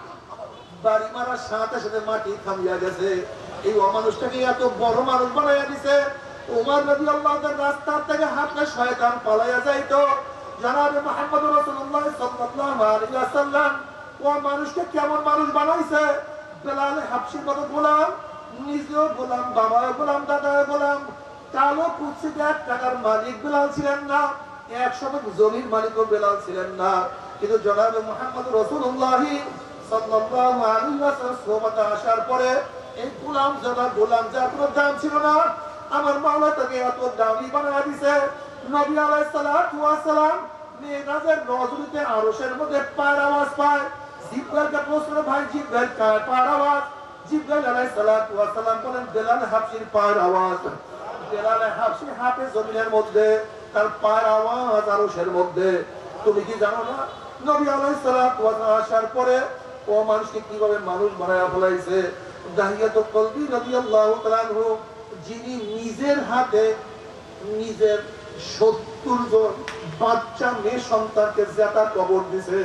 বাড়ি মারার সাথে সাথে মাটি থামিয়া গেছে। এই অমানুষটাকে এত বড় মানুষ বানাইয়া দিছে। ওমর রাদিয়াল্লাহু তাআলা রাস্তা থেকে হাঁটলে শয়তান পালাইয়া যাইতো। জনাবে মুহাম্মদ রাসূলুল্লাহ সাল্লাল্লাহু আলাইহি ওয়াসাল্লাম ও মানুষকে কেমন মানুষ বানাইছে। বেলাল হাবশির মতো গোলাম, নিজেও গোলাম, বাবাও গোলাম, দাদাও গোলাম। কালো কুৎসিত 1 টাকার মালিক বেলাল ছিলেন না, 100 জমির মালিকও বেলাল ছিলেন না। কিন্তু জনাবে মুহাম্মদ রাসূলুল্লাহ সাল্লাল্লাহু আলাইহি ওয়াসাল্লাম সোহবতে আসার পরে এই গোলাম যার কোনো দাম ছিল না, আমার মাওলা তাকে এত দামি বানায় দিছে। নবী আলাইহিস সালাতু ওয়াস সালাম মেরাজের নজরুতে আরশের মধ্যে পায়ের আওয়াজ পায়। জিবরাইলকে প্রশ্ন, ভাই জিবরাইল কার পায়ের আওয়াজ? জিবরাইল আলাইহিস সালাতু ওয়াস সালাম বলেন বেলাল হাবশির পায়ের আওয়াজ। বেলাল হাবশি হাতে জমিনের মধ্যে, তার পায়ের আওয়াজ আরশের মধ্যে। তুমি কি জানো না নবী আলাইহিস সালাতু ওয়াস সালাম আসার পরে ও মানুষকে কিভাবে মানুষ বানায়া ফেলাইছে? দাহিয়াতুল কলবি রাদিয়াল্লাহু তাআলা আনহু, যিনি নিজের হাতে নিজের 70 জন বাচ্চা মেয়ে সন্তানকে জাকাত কবর দিছে।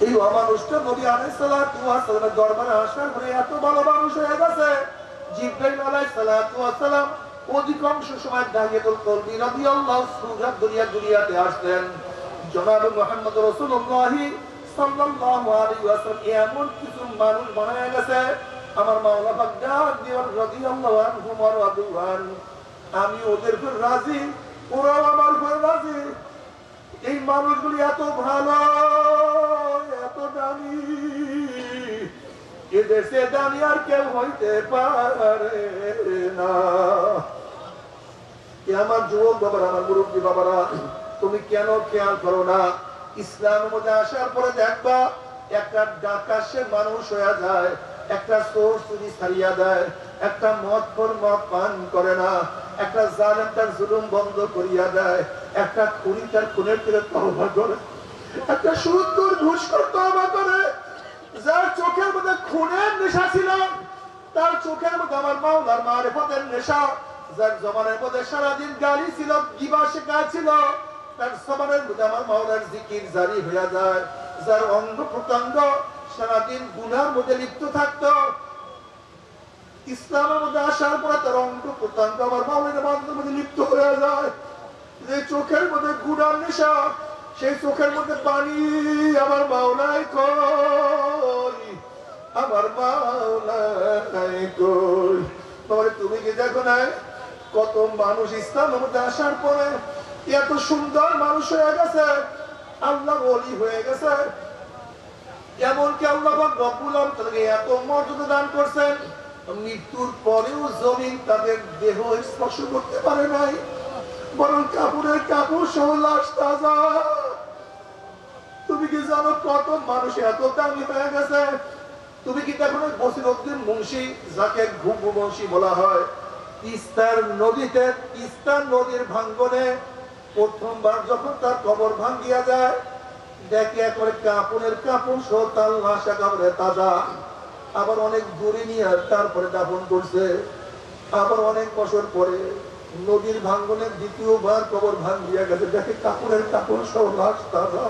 এই অমানুষটা নবী আলাইহিস সালাতু ওয়াস সালামের দরবারে আসার পরে এত ভালো মানুষ হয়ে গেছে। জিবরাইল আলাইহিস সালাতু ওয়াস সালাম অধিকাংশ সময় দাহিয়াতুল কলবি রাদিয়াল্লাহু দুনিয়াতে আসতেন। জনাবে মুহাম্মদ রাসূলুল্লাহ সাল্লাল্লাহু আলাইহি ওয়াসাল্লাম এমন কিছু মানুষ বানায় গেছে, আমার মাওলা পাক ডাক দিয়ে রাদিয়াল্লাহু আনহু ওয়া রাদওয়ান, আমি ওদের উপর রাজি, ওরাও আমার উপর রাজি। এই মানুষগুলি এত ভালো, এত দামি, এদেশে দামি আর কেউ হইতে পারে না। আমার যুবক বাবারা, আমার মুরব্বী বাবারা, তুমি কেন খেয়াল করো না? ইসলামের মধ্যে আসার পরে দেখবা একটা ডাকাত সে মানুষ হয়ে যায়, একটা চোর চুরি ছাড়িয়া দেয়, একটা মদ পান করে না, একটা জালেম তার জুলুম বন্ধ করিয়া দেয়, একটা খুনি তার খুনের থেকে তওবা করে, একটা সুদখোর ঘুষখোর তওবা করে। যার চোখের মধ্যে খুনের নেশা ছিল, তার চোখের মধ্যে আমার মাওলার মারিফতের নেশা। যার জবানের মধ্যে সারাদিন গালি ছিল, গিবা শেখা ছিল, তার জবানের মধ্যে আমার মাওলার জিকির জারি হয়ে যায়। যার অঙ্গ প্রত্যঙ্গ সারাদিন গুনার মধ্যে লিপ্ত থাকতো, ইসলামের মধ্যে আসার পরে তার অঙ্গ প্রত্যঙ্গ আমার মাওলার ইবাদতের মধ্যে লিপ্ত হয়ে যায়। যে চোখের মধ্যে গুনার নেশা, সেই চোখের মধ্যে পানি আমার মাওলাই কই, আমার মাওলাই কই। তাহলে তুমি কি দেখো না কত মানুষ ইসলামের মধ্যে আসার পরে এত সুন্দর মানুষ হয়ে গেছে, আল্লাহ ওলি হয়ে গেছে। এমনকি আল্লাহ রব্বুল আলামিন তাদেরকে এত মর্যাদা দান করছেন, মৃত্যুর পরেও জমিন তাদের দেহ স্পর্শ করতে পারে নাই, বরং কাপড়ের কাপড় সহ লাশ তাজা। তুমি কি জানো কত মানুষ এত দামি হয়ে গেছে? তুমি কি দেখো না বসিরউদ্দিন মুন্সি, যাকে ঘুঘু মুন্সি বলা হয়, তিস্তার নদীর ভাঙ্গনে প্রথমবার যখন তার কবর ভাঙ্গিয়া যায়, দেখে একবারে কাপড়ের কাপড় সহ তার লাশ একেবারে তাজা। আবার অনেক দূরে নিয়ে তারপরে দাফন করছে। আবার অনেক বছর পরে নদীর ভাঙ্গনের দ্বিতীয়বার কবর ভাঙ্গিয়া গেছে, দেখে কাপড়ের কাপড় সহ লাশ তাজা।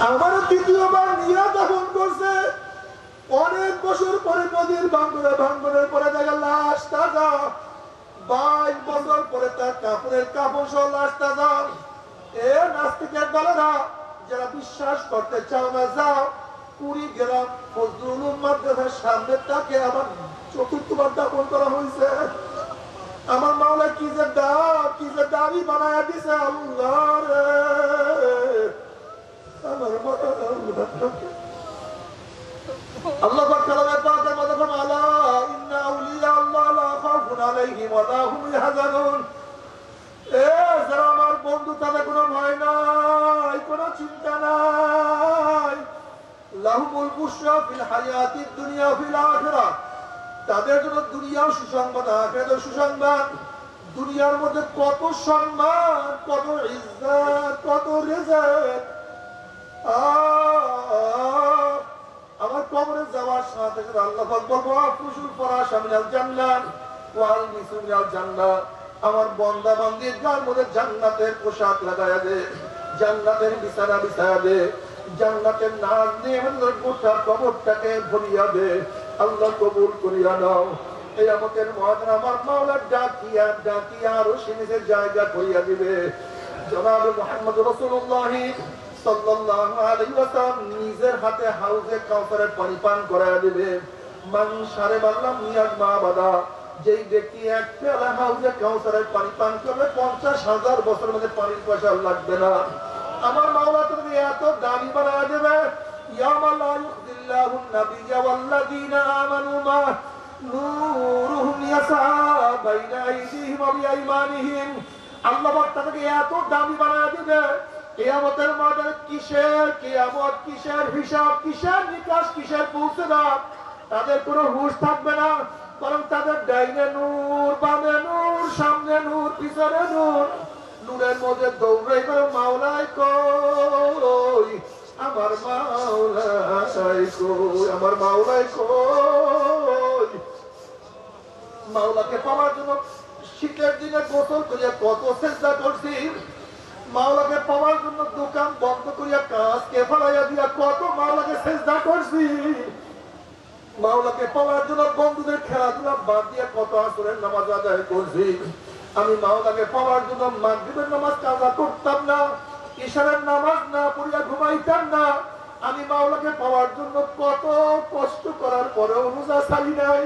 আবারও তৃতীয়বার নিয়ে দাফন করছে। অনেক বছর পরে নদীর ভাঙ্গনের পরে দেখে লাশ তাজা। 22 বছর পরে তার কাপড়ের কাপড় সহ লাশ তাজা। এ নাস্তিকের দলেরা, যারা বিশ্বাস করতে চাও না, যাও পুরী গেলাম, ফজলুল উলুম মাদ্রাসার সামনে তাকে আবার চতুর্থবার দাফন করা হয়েছে। আমার মাওলা কি যে দাবি বানায়া দিছে, আল্লাহ রে আমার আল্লাহ পাক কালামে পাকের মধ্যে ফরমান, আলা ইন্না আউলিয়া আল্লাহ লা খাউফুন আলাইহিম ওয়া লা হুম ইয়াহজানুন। এ যারা আমার বন্ধু, তাদের কোনো ভয় নাই, কোনো চিন্তা নাই। লা লাহুমুল বুশরা ফিল হায়াতিদ দুনিয়া ফিল আখিরাহ, তাদের জন্য দুনিয়াও সুসংবাদ, আখিরাতেও সুসংবাদ। দুনিয়ার মধ্যে কত সম্মান, কত ইজ্জত, কত রিজক। আমার কবরে যাওয়ার সাথে সাথে আল্লাহ পাক বলবো আফুসুল ফরাশা মিনাল জান্নাহ ওয়া আলমিসু মিনাল জান্নাহ, আমার বান্দা বান্দির গার মধ্যে জান্নাতের পোশাক লাগায়া দে, জান্নাতের বিছানা বিছায়া দে, জান্নাতের নাজ নিয়ে আমাদের গোটা কবরটাকে ভরিয়া দে। আল্লাহ কবুল করিয়া নাও। এই আমাদের মহাজন আমার মাওলার ডাকিয়া ডাকিয়া আরো সিনেসের জায়গা করিয়া দিবে। জনাব মুহাম্মদ রাসূলুল্লাহ সাল্লাল্লাহু আলাইহি ওয়াসাল্লাম নিজের হাতে হাউজে কাউসারের পানি পান করায়া দিবে। মান শারিবা লাম ইয়াজমা বাদা, যেই ব্যক্তি এক পেয়ালা হাউজে কাউসারের পানি পান করবে 50,000 বছর মধ্যে পানির পয়সা লাগবে না। আমার মাওলা তুমি এত দামি বানায় দেবে। ইয়ামা লা ইউযিল্লাহু নাবিয়্যা ওয়াল্লাযীনা আমানু মা নূরুহুম ইয়াসা বাইনা আইদিহিম ওয়া বিআইমানিহিম। আল্লাহ পাক তাদেরকে এত দামি বানায় দিবে, কিয়ামতের মাঠে কিসের কিয়ামত, কিসের হিসাব, কিসের নিকাশ, কিসের পৌঁছানো, তাদের কোনো হুঁশ থাকবে না। বরং তাদের ডাইনে নূর, বামে নূর, সামনে নূর, পিছনে নূর, নূরের মধ্যে দৌড়াই করে মাওলাই কই, আমার মাওলাই কই, আমার মাওলাই কই। মাওলাকে পাওয়ার জন্য শীতের দিনে গোসল করিয়া কত চেষ্টা করছি, মাওলাকে পাওয়ার জন্য দোকান বন্ধ করিয়া কাজকে ফেলাইয়া দিয়া কত মাওলাকে চেষ্টা করছি, মাওলাকে পাওয়ার জন্য বন্ধুদের খেলাধুলা বাদ দিয়ে কত আসরের নামাজ আদায় করছি। আমি মাওলাকে পাওয়ার জন্য মাগরিবের নামাজ কাজা করতাম না, ইশারের নামাজ না পড়িয়া ঘুমাইতাম না। আমি মাওলাকে পাওয়ার জন্য কত কষ্ট করার পরেও রোজা ছাড়ি নাই।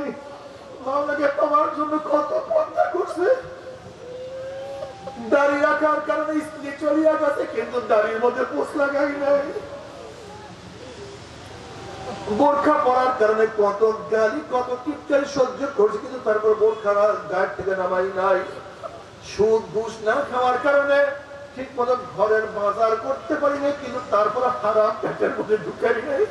মাওলাকে পাওয়ার জন্য কত পর্দা করছে। দাড়ি রাখার কারণে স্ত্রী চলিয়া গেছে, কিন্তু দাড়ির মধ্যে পোষ লাগাই নাই। বোরখা পরার কারণে কত গালি, কত টিটকারি সহ্য করছে, কিন্তু তারপর বোরখা গায়ের থেকে নামাই নাই। সুদ ঘুষ না খাওয়ার কারণে ঠিক মতো ঘরের বাজার করতে পারি নাই, কিন্তু তারপর হারাম পেটের মধ্যে ঢুকাই নাই।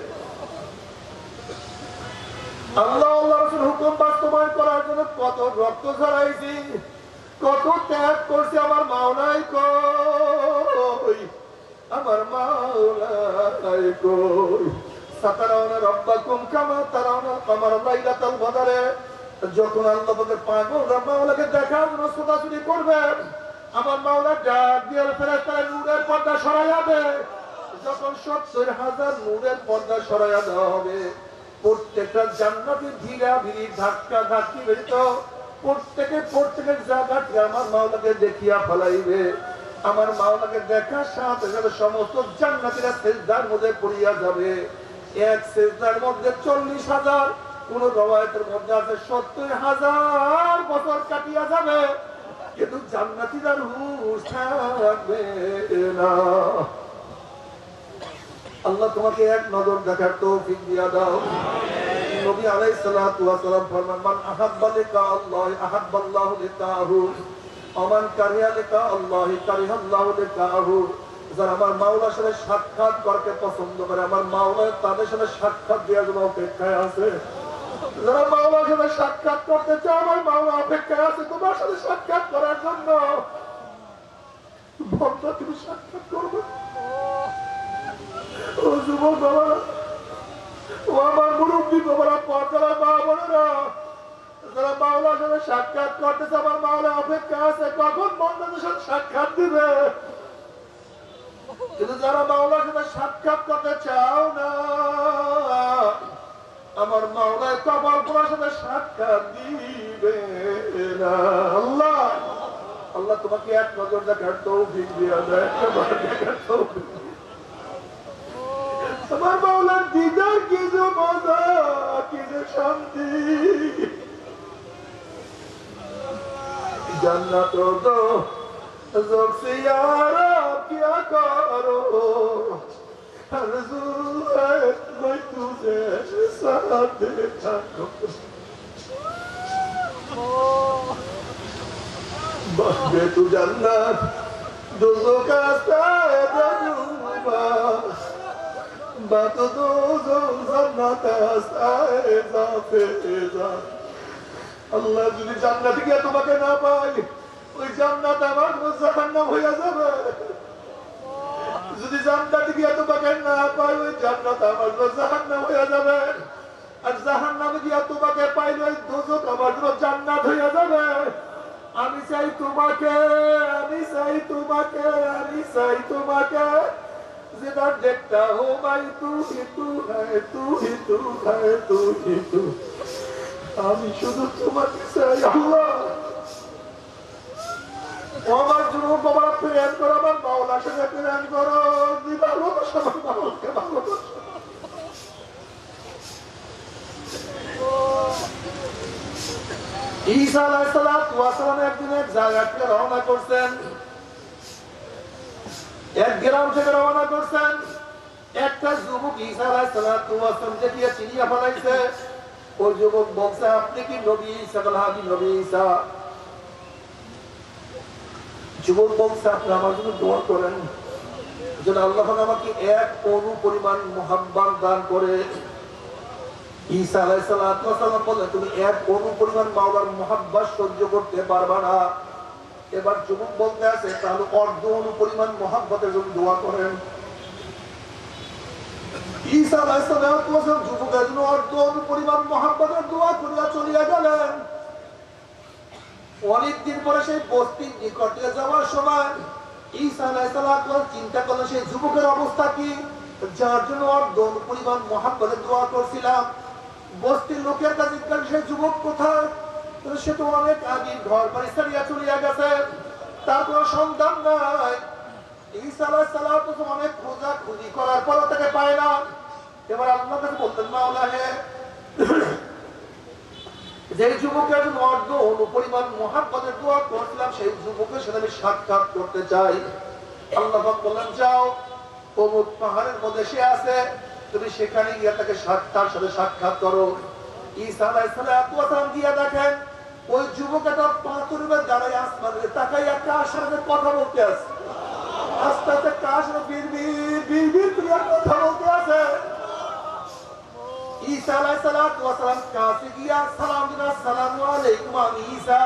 আল্লাহ আল্লাহ রাসূল হুকুম বাস্তবায়ন করার জন্য কত রক্ত ঝরাইছি, কত ত্যাগ করছি। আমার মাওলাই কই, আমার মাওলাই কই। সাতারাউনা রাব্বাকুম কামা তারাউনাল কামারা লাইলাতাল বদরে, যখন আল্লাহ পাকের পাগলরা মাওলাকে দেখার জন্য ছোটাছুটি করবে, আমার মাওলা ডাক দিয়ে ফেরেশতারা নূরের পর্দা সরাইয়া দেয়। যখন 70,000 নূরের পর্দা সরাইয়া দেওয়া হবে, প্রত্যেকটা জান্নাতের ভিড়া ভিড়ি ধাক্কা ধাক্কি বেরিত, প্রত্যেকের জায়গা থেকে আমার মাওলাকে দেখিয়া ফেলাইবে। আমার মাওলাকে দেখার সাথে সাথে সমস্ত জান্নাতীরা সিজদার মধ্যে পড়িয়া যাবে। এক সিজদার মধ্যে 40,000, কোন রওয়ায়াতের মধ্যে আছে 70,000 বছর কাটিয়া যাবে, কিন্তু জান্নাতীরা হুঁশ থাকবে না। আল্লাহ তোমাকে এক নজর দেখার তৌফিক দিয়া দাও। নবী আলাইহিস সালাতু ওয়াস সালাম ফরমান, মান আহাব্বা লিকা আল্লাহ আহাব্বাল্লাহু লিকাহু ওয়া মান কারিহা লিকা আল্লাহ কারিহাল্লাহু লিকাহু। যারা আমার মাওলার সাথে সাক্ষাৎ করতে পছন্দ করে, আমার মাওলা তাদের সাথে সাক্ষাৎ দেওয়ার জন্য অপেক্ষায় আছে। যারা মাওলার সাথে সাক্ষাৎ করতে চায়, আমার মাওলা অপেক্ষায় আছে তোমার সাথে সাক্ষাৎ করার জন্য। বন্ধু, তুমি সাক্ষাৎ করবে। ও যুবক বাবা, ও আমার মুরব্বী বাবারা, পর্দারা মা বোনেরা, যারা মাওলার সাথে সাক্ষাৎ করতেছে, আমার মাওলা অপেক্ষা আছে কখন বন্ধুদের সাথে সাক্ষাৎ দিবে। কিন্তু যারা মাওলার সাথে সাক্ষাৎ করতে চাও না, আমার মাওলায় তোমার তোমার সাথে সাক্ষাৎ দিবে না। আল্লাহ আল্লাহ তোমাকে এক নজর দেখার তৌফিক দিয়া দেয়, একবার দেখার তৌফিক। আমার মাওলার দিদার কি যে মজা, কি যে শান্তি। জান্নাত দো ज़ोर से यारा क्या करो, आरज़ू है मैं तुझे साथ देखा करूं। बस दे तू जन्नत दोज़ों का साया दूंगा, আল্লাহ যদি জান্নাতে গিয়ে তোমাকে না পাই, ওই জান্নাত আমার জাহান্নাম হয়ে যাবে। যদি জান্নাতে গিয়ে তোমাকে না পাই, ওই জান্নাত আমার জাহান্নাম হয়ে যাবে। আর জাহান্নামে গিয়ে তোমাকে পাইলে ওই দোজখ আমার জান্নাত হয়ে যাবে। আমি চাই তোমাকে, আমি চাই তোমাকে, আমি চাই তোমাকে। যেটা দেখতা হো ভাই, তু হি তু হ্যায়, তু হি তু হ্যায়, তু হি তু। আমি শুধু তোমাকে চাই আল্লাহ। আমার যুবক বাবা প্রেম করো, আমার মাওলার সাথে প্রেম করো। ভালোবাসো আমার মাওলাকে, ভালোবাসো। ঈসা আলাইহিস সালাম একদিন এক জায়গা থেকে রওনা করছেন, এক গ্রাম থেকে রওনা করছেন। একটা যুবক ঈসা আলাইহিস সালামকে দিয়ে চিনিয়া ফেলাইছে। ওই যুবক বলছে, আপনি কি নবী ঈসা? আমি নবী ঈসা। যুবক বলছে, আপনি আমার জন্য দোয়া করেন যেন আল্লাহ আমাকে এক অণু পরিমাণ মুহাব্বত দান করে। ঈসা আলাইহিস সালাম বললেন, তুমি এক অণু পরিমাণ মাওলার মুহাব্বত সহ্য করতে পারবা না। এবার যুবক বলতে আছে, তাহলে অর্ধ অণু পরিমাণ মুহাব্বতের জন্য দোয়া করেন। ঈসা আলাইহিস সালাম যুবকের জন্য অর্ধ অণু পরিমাণ মুহাব্বতের দোয়া করিয়া চলিয়া গেলেন। অনেকদিন পরে সেই বস্তির নিকটে যাওয়ার সময় ঈসা আলাইহিস সালাম চিন্তা করলেন, সেই যুবকের অবস্থা কি, যার জন্য অর্ধ অণু পরিমাণ মুহাব্বতের দোয়া করছিলাম। বস্তির লোকের কাছে সেই যুবক কোথায়? সে তো অনেক আগে ঘর বাড়ি ছাড়িয়া চলিয়া গেছে, তার কোনো সন্তান নাই। ঈসা আলাইহিস সালাম অনেক খোঁজাখুঁজি করার পর তাকে পায় না। এবার আল্লাহর কাছে বলতেন, মাওলা হে, যে যুবকের জন্য অর্ধ অণু পরিমাণ মুহাব্বতের দোয়া করছিলাম, সেই যুবকের সাথে আমি সাক্ষাৎ করতে চাই। আল্লাহ পাক বললেন, যাও অমুক পাহাড়ের মধ্যে সে আছে, তুমি সেখানে গিয়ে তাকে তার সাথে সাক্ষাৎ করো। ঈসা আলাইহিস সালাম গিয়ে দেখেন ওই যুবক একটা পাথরের দাঁড়ায় আসমানে তাকাইয়া কার সাথে কথা বলতে আছে। আস্তে আস্তে কার সাথে বিড়বিড় বিড়বিড় করে কথা বলতে আছে। ঈসা আলাইহিস সালাম কাছে গিয়া সালাম দিলেন, আসসালামু আলাইকুম, আমি ঈসা।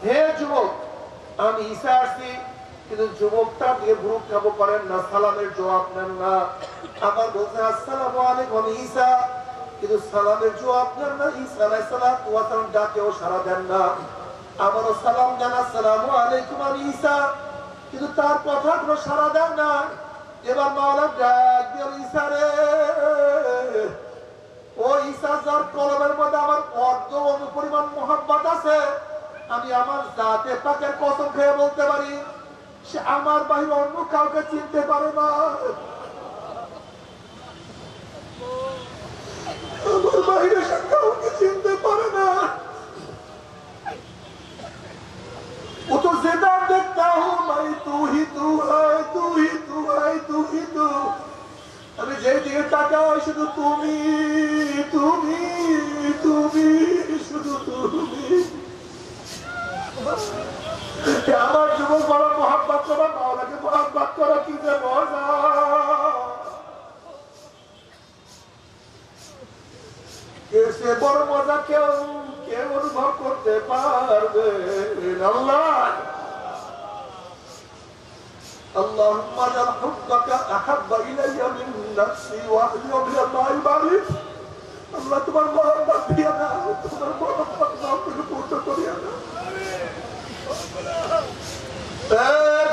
হে যুবক, আমি ঈসা আসছি। কিন্তু যুবকটা দিয়ে ভ্রুক্ষেপ করেন না, সালামের জবাব নেন না। আমার বলছে, আসসালামু আলাইকুম, আমি ঈসা। কিন্তু সালামের জবাব দেন না। ঈসা আলাইহিস সালাম ডাকেও সাড়া দেন না। আমারও সালাম দেন, আসসালামু আলাইকুম, আমি ঈসা। কিন্তু তার কথা কোনো সাড়া দেন না। এবার মাওলা ডাক দিয়ে, ঈসা রে, ও ঈসা, যার কলবের মধ্যে আমার অর্ধ অণু পরিমাণ মুহাব্বত আছে, আমি আমার জাতে পাকের কসম খেয়ে বলতে পারি, সে আমার বাহিরে অন্য কাউকে চিনতে পারে না। আমার বাহিরে সে কাউকে চিনতে পারে না। ও তো যেটা দেখতা হো ভাই, তু হি তু হ্যায়, তু হি তু হ্যায়, তু হি তু। আমি যে দিকে তাকাই শুধু তুমি, তুমি, তুমি, শুধু তুমি। আমার যুবক বড় মহাব্বত করা, মাওলাকে মহাব্বত করা কি যে মজা। এসে বড় মজা কেউ কেউ অনুভব করতে পারবে। আল্লাহ اللهم اجعل حبك احب الي من نفسي واهدي بالله بارك। আল্লাহ তোমার মহব্বত দিয়া না, তোমার মহব্বত নাও করে পূর্ণ করিয়া না।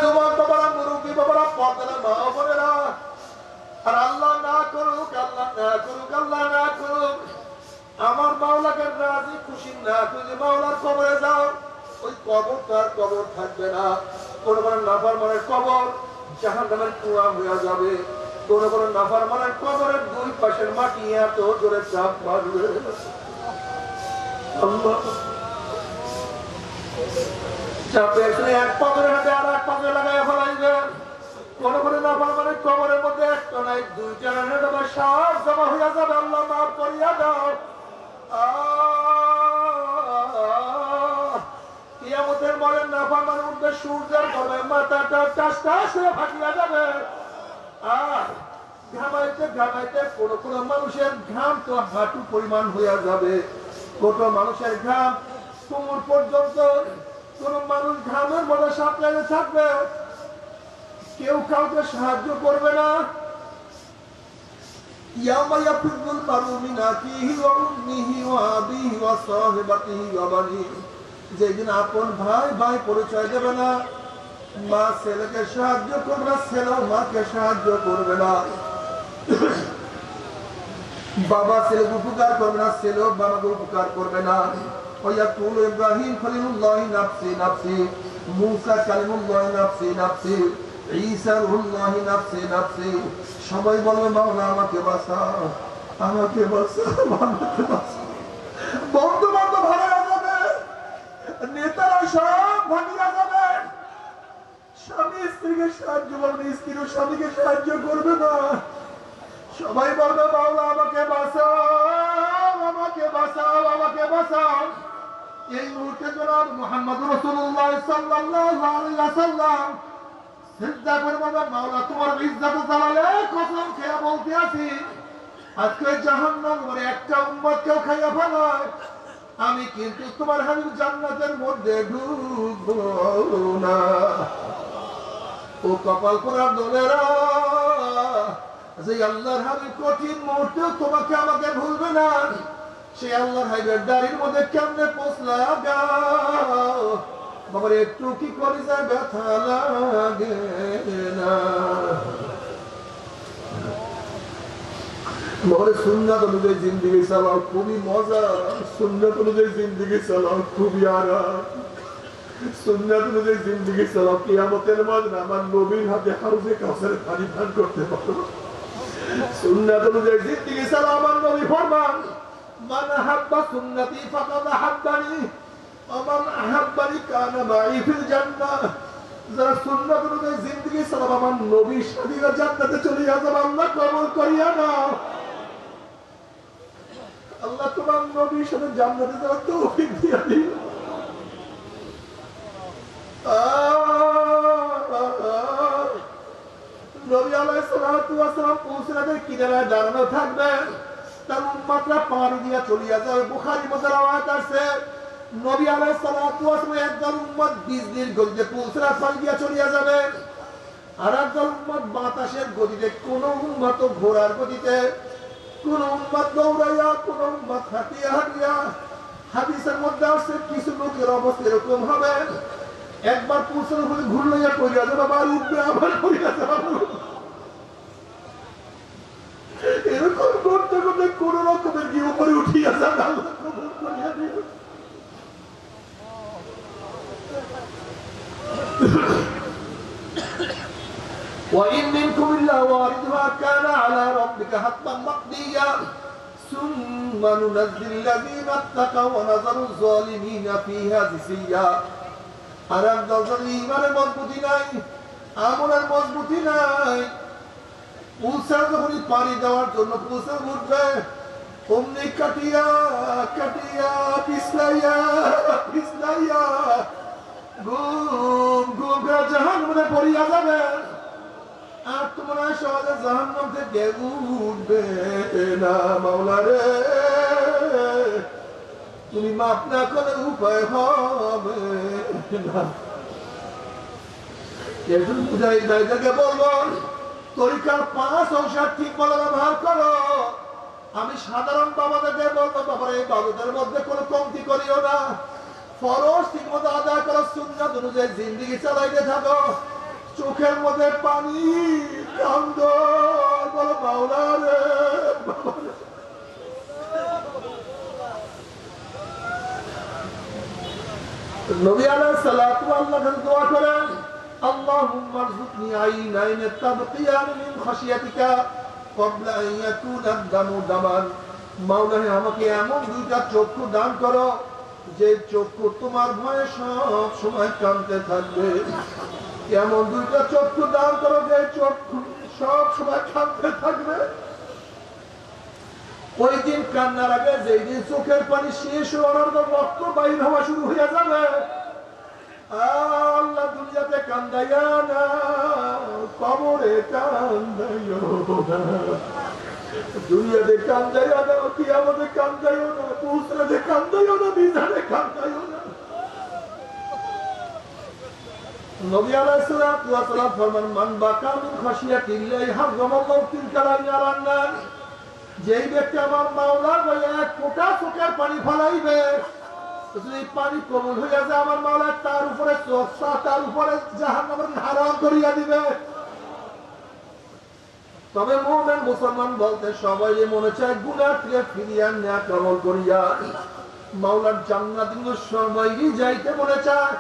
তোমার বাবারা, মুরব্বী বাবারা, পর্দারা, মা বোনেরা, আর আল্লাহ না করুক, আল্লাহ না করুক, আল্লাহ না করুক, আমার মাওলাকে রাজি খুশি না করে মাওলার কবরে যাও, ওই কবর তো আর কবর থাকবে না। কোন কোন নাফরমানের কবর জাহান্নামের কুয়া হয়ে যাবে। কোন কোন নাফরমানের কবরের দুই পাশের মাটি এত জোরে চাপ মারবে, চাপে এক পাথরের হাতে আর এক পাথরে লাগাই ফেলাইবে। কোন কোন নাফরমানের কবরের মধ্যে একটা নাই দুইটা সব জমা হইয়া যাবে। আল্লাহ মাফ করিয়া দাও। কিয়ামতের মরে নাফরমান উঠবে সূর্যের গর্ভে, মাথাটা টাস টাস হয়ে ফাটিয়া যাবে। আর ঘামাইতে ঘামাইতে কোন কোন মানুষের ঘাম তো হাঁটু পরিমাণ হয়ে যাবে, কত মানুষের ঘাম কোমর পর্যন্ত, কোন মানুষ ঘামের মধ্যে সাঁতরে থাকবে, কেউ কাউকে সাহায্য করবে না। ইয়াউমা ইয়াফিরুল মারউ মিন আখিহি ওয়া উম্মিহি ওয়া আবিহি ওয়া সাহিবাতিহি ওয়া বানিহি, যেদিন আপন ভাই ভাই পরিচয় দেবে না, মা ছেলেকে সাহায্য করবে না, ছেলেও মাকে সাহায্য করবে না, বাবা ছেলেকে উপকার করবে না, ছেলেও বাবাকে উপকার করবে না। ওয়ায়াকুল ইব্রাহিম খলিলুল্লাহি নাফসি নাফসি, মুসা কালিমুল্লাহি নাফসি নাফসি, ঈসা রুহুল্লাহি নাফসি নাফসি। সবাই বলবে মাওলা আমাকে বাঁচাও, আমাকে বাঁচাও, আমাকে বাঁচাও। বন্ধু বান্ধব হারিয়ে যাবে, নেতারা সব ভাঙিয়া যাবে, স্বামী স্ত্রীকে সাহায্য করবে, স্ত্রীও স্বামীকে সাহায্য করবে না। সবাই বলবে মাওলা আমাকে বাঁচাও, আমাকে বাঁচাও, আমাকে বাঁচাও। এই মুহূর্তে জনাব মুহাম্মদ রাসূলুল্লাহ সাল্লাল্লাহু আলাইহি ওয়াসাল্লাম সিজদা করে বলবে মাওলা তোমার ইজ্জত জালালে কসম খেয়ে বলতে আছি, আজকে জাহান্নামের একটা উম্মতকেও খাইয়া ফেলায় আমি কিন্তু তোমার হাবিব জান্নাতের মধ্যে ঢুকবো না। ও কপাল পোড়ার দলেরা, যে আল্লাহর হাবিব কঠিন মুহূর্তে তোমাকে আমাকে ভুলবে না, সেই আল্লাহর হাবিবের দাড়ির মধ্যে কেমনে পৌঁছলা গাও বাবার, একটু কি করে যায় ব্যথা লাগে না। বাবার সুন্নাত অনুযায়ী জিন্দিগি চালাও, খুবই মজা। সুন্নাত অনুযায়ী জিন্দিগি চালাও, খুবই আরাম। সুন্নাত অনুযায়ী জিন্দিগি চালাও, কিয়ামতের মাঝে আমার নবীর হাতে হাউজে কাউসারে পানি পান করতে পারো। সুন্নাত অনুযায়ী জিন্দিগি চালাও, আমার নবী ফরমান মান হাব্বা সুন্নতি ফাকাদ হাব্বানি ওয়া মান আহাব্বানি কানা মাই ফিল জান্নাহ। যারা সুন্নাত অনুযায়ী জিন্দিগি চালাবে আমার নবীর সাথে জান্নাতে চলে যাবে। আল্লাহ কবুল করিয়া নাও, আল্লাহ তোমার নবীর সাথে জান্নাতে যাওয়ার তৌফিক দিয়া দিন। নবী আলাইহিস সালাতু ওয়াস সালাম পৌঁছাতে কিনারায় দাঁড়ানো থাকবেন, তার উম্মতরা পাড়ি দিয়া চলিয়া যাবে। বুখারী মধ্যে রওয়ায়াত আছে নবী আলাইহিস সালাতু ওয়াস সালাম একদল উম্মত বিজলির গতিতে পৌঁছরা পাড়ি দিয়া চলিয়া যাবে, আর একদল উম্মত বাতাসের গতিতে, কোন উম্মত ঘোড়ার গতিতে, কোন উম্মত দৌড়াইয়া, কোন উম্মত হাঁটিয়া হাঁটিয়া। হাদিসের মধ্যে আসছে কিছু লোকের অবস্থা এরকম হবে, একবার পৌঁছানোর পরে ঘুরলাইয়া পড়িয়া যাবে, আবার উঠবে, আবার পড়িয়া যাবে, এরকম করতে করতে কোন রকমের কি উপরে উঠিয়া যাবে। আল্লাহ কবুল করিয়া দিন। وإن منكم إلا واردها كان على ربك حتما مقضيا ثم ننجي الذين اتقوا ونذر الظالمين فيها جثيا। আর একদল ইমানের মজবুতি নাই, আমলের মজবুতি নাই, পুলসার যখনই পানি দেওয়ার জন্য পুলসার উঠবে, অমনি কাটিয়া কাটিয়া পিছলাইয়া পিছলাইয়া ঘুম ঘুম করে জাহান্নামে পড়িয়া যাবে। আর তোমরা সহজে জাহান্নাম থেকে উঠবে না। মাওলা রে, তুমি মাফ না করে উপায় হবে না। একজন মুজাহিদকে বলবো তরিকার 5 অংশ ঠিক মতো ব্যবহার করো। আমি সাধারণ বাবাদেরকে বলবো বাবার এই বাবুদের মধ্যে কোনো কমতি করিও না, ফরজ ঠিক মতো আদায় করো, সুন্নাত অনুযায়ী জিন্দেগি চালাইতে থাকো। চোখের মধ্যে পানি কান্দ, বলো মাওলা রে, নবী আলাইহিস সালাতু আল্লাহর কাছে দোয়া করেন আল্লাহুম্মা রযুকনি আইনাইন তাবকিয়ান মিন খাশিয়াতিকা ক্বাবলা আন ইয়াকুনা দামু দামান। মাওলা হে, আমাকে এমন দুইটা চক্ষু দান করো যে চক্ষু তোমার ভয়ে সব সময় কাঁদতে থাকবে। এমন দুইটা চক্ষু দান করো যে চক্ষু সব সময় কাঁদতে থাকবে। ওই দিন কান্নার আগে যেই দিন চোখের পানি শেষ হওয়ার রক্ত বাইর হওয়া শুরু হয়ে যাবে, আল্লাহ দুনিয়াতে কান্দাইয়া না, কবরে কান্দাইও না। দুনিয়াতে কান্দাইও না, কিয়ামতে কান্দাইও না, পুসরাতে কান্দাইও না, মিজানে কান্দাইও না। নবী আলাইহিস সালাতু ওয়াস সালাম ফরমান, মান বাকা মিন খাশিয়াতিল্লাহি হারামাল্লাহু তিলকা আলান নার। যেই ব্যক্তি আমার মাওলার বলে এক ফোঁটা চোখের পানি ফলাইবে, যদি পানি কবুল হইয়া যায়, আমার মাওলা তার উপরে চোখটা, তার উপরে জাহান্নামের হারাম করিয়া দিবে। তবে মুমিন মুসলমান বলতে সবাই মনে চায় গুনাহ থেকে ফিরিয়া নেক আমল করিয়া মাওলার জান্নাত কিন্তু সবাই যাইতে মনে চায়।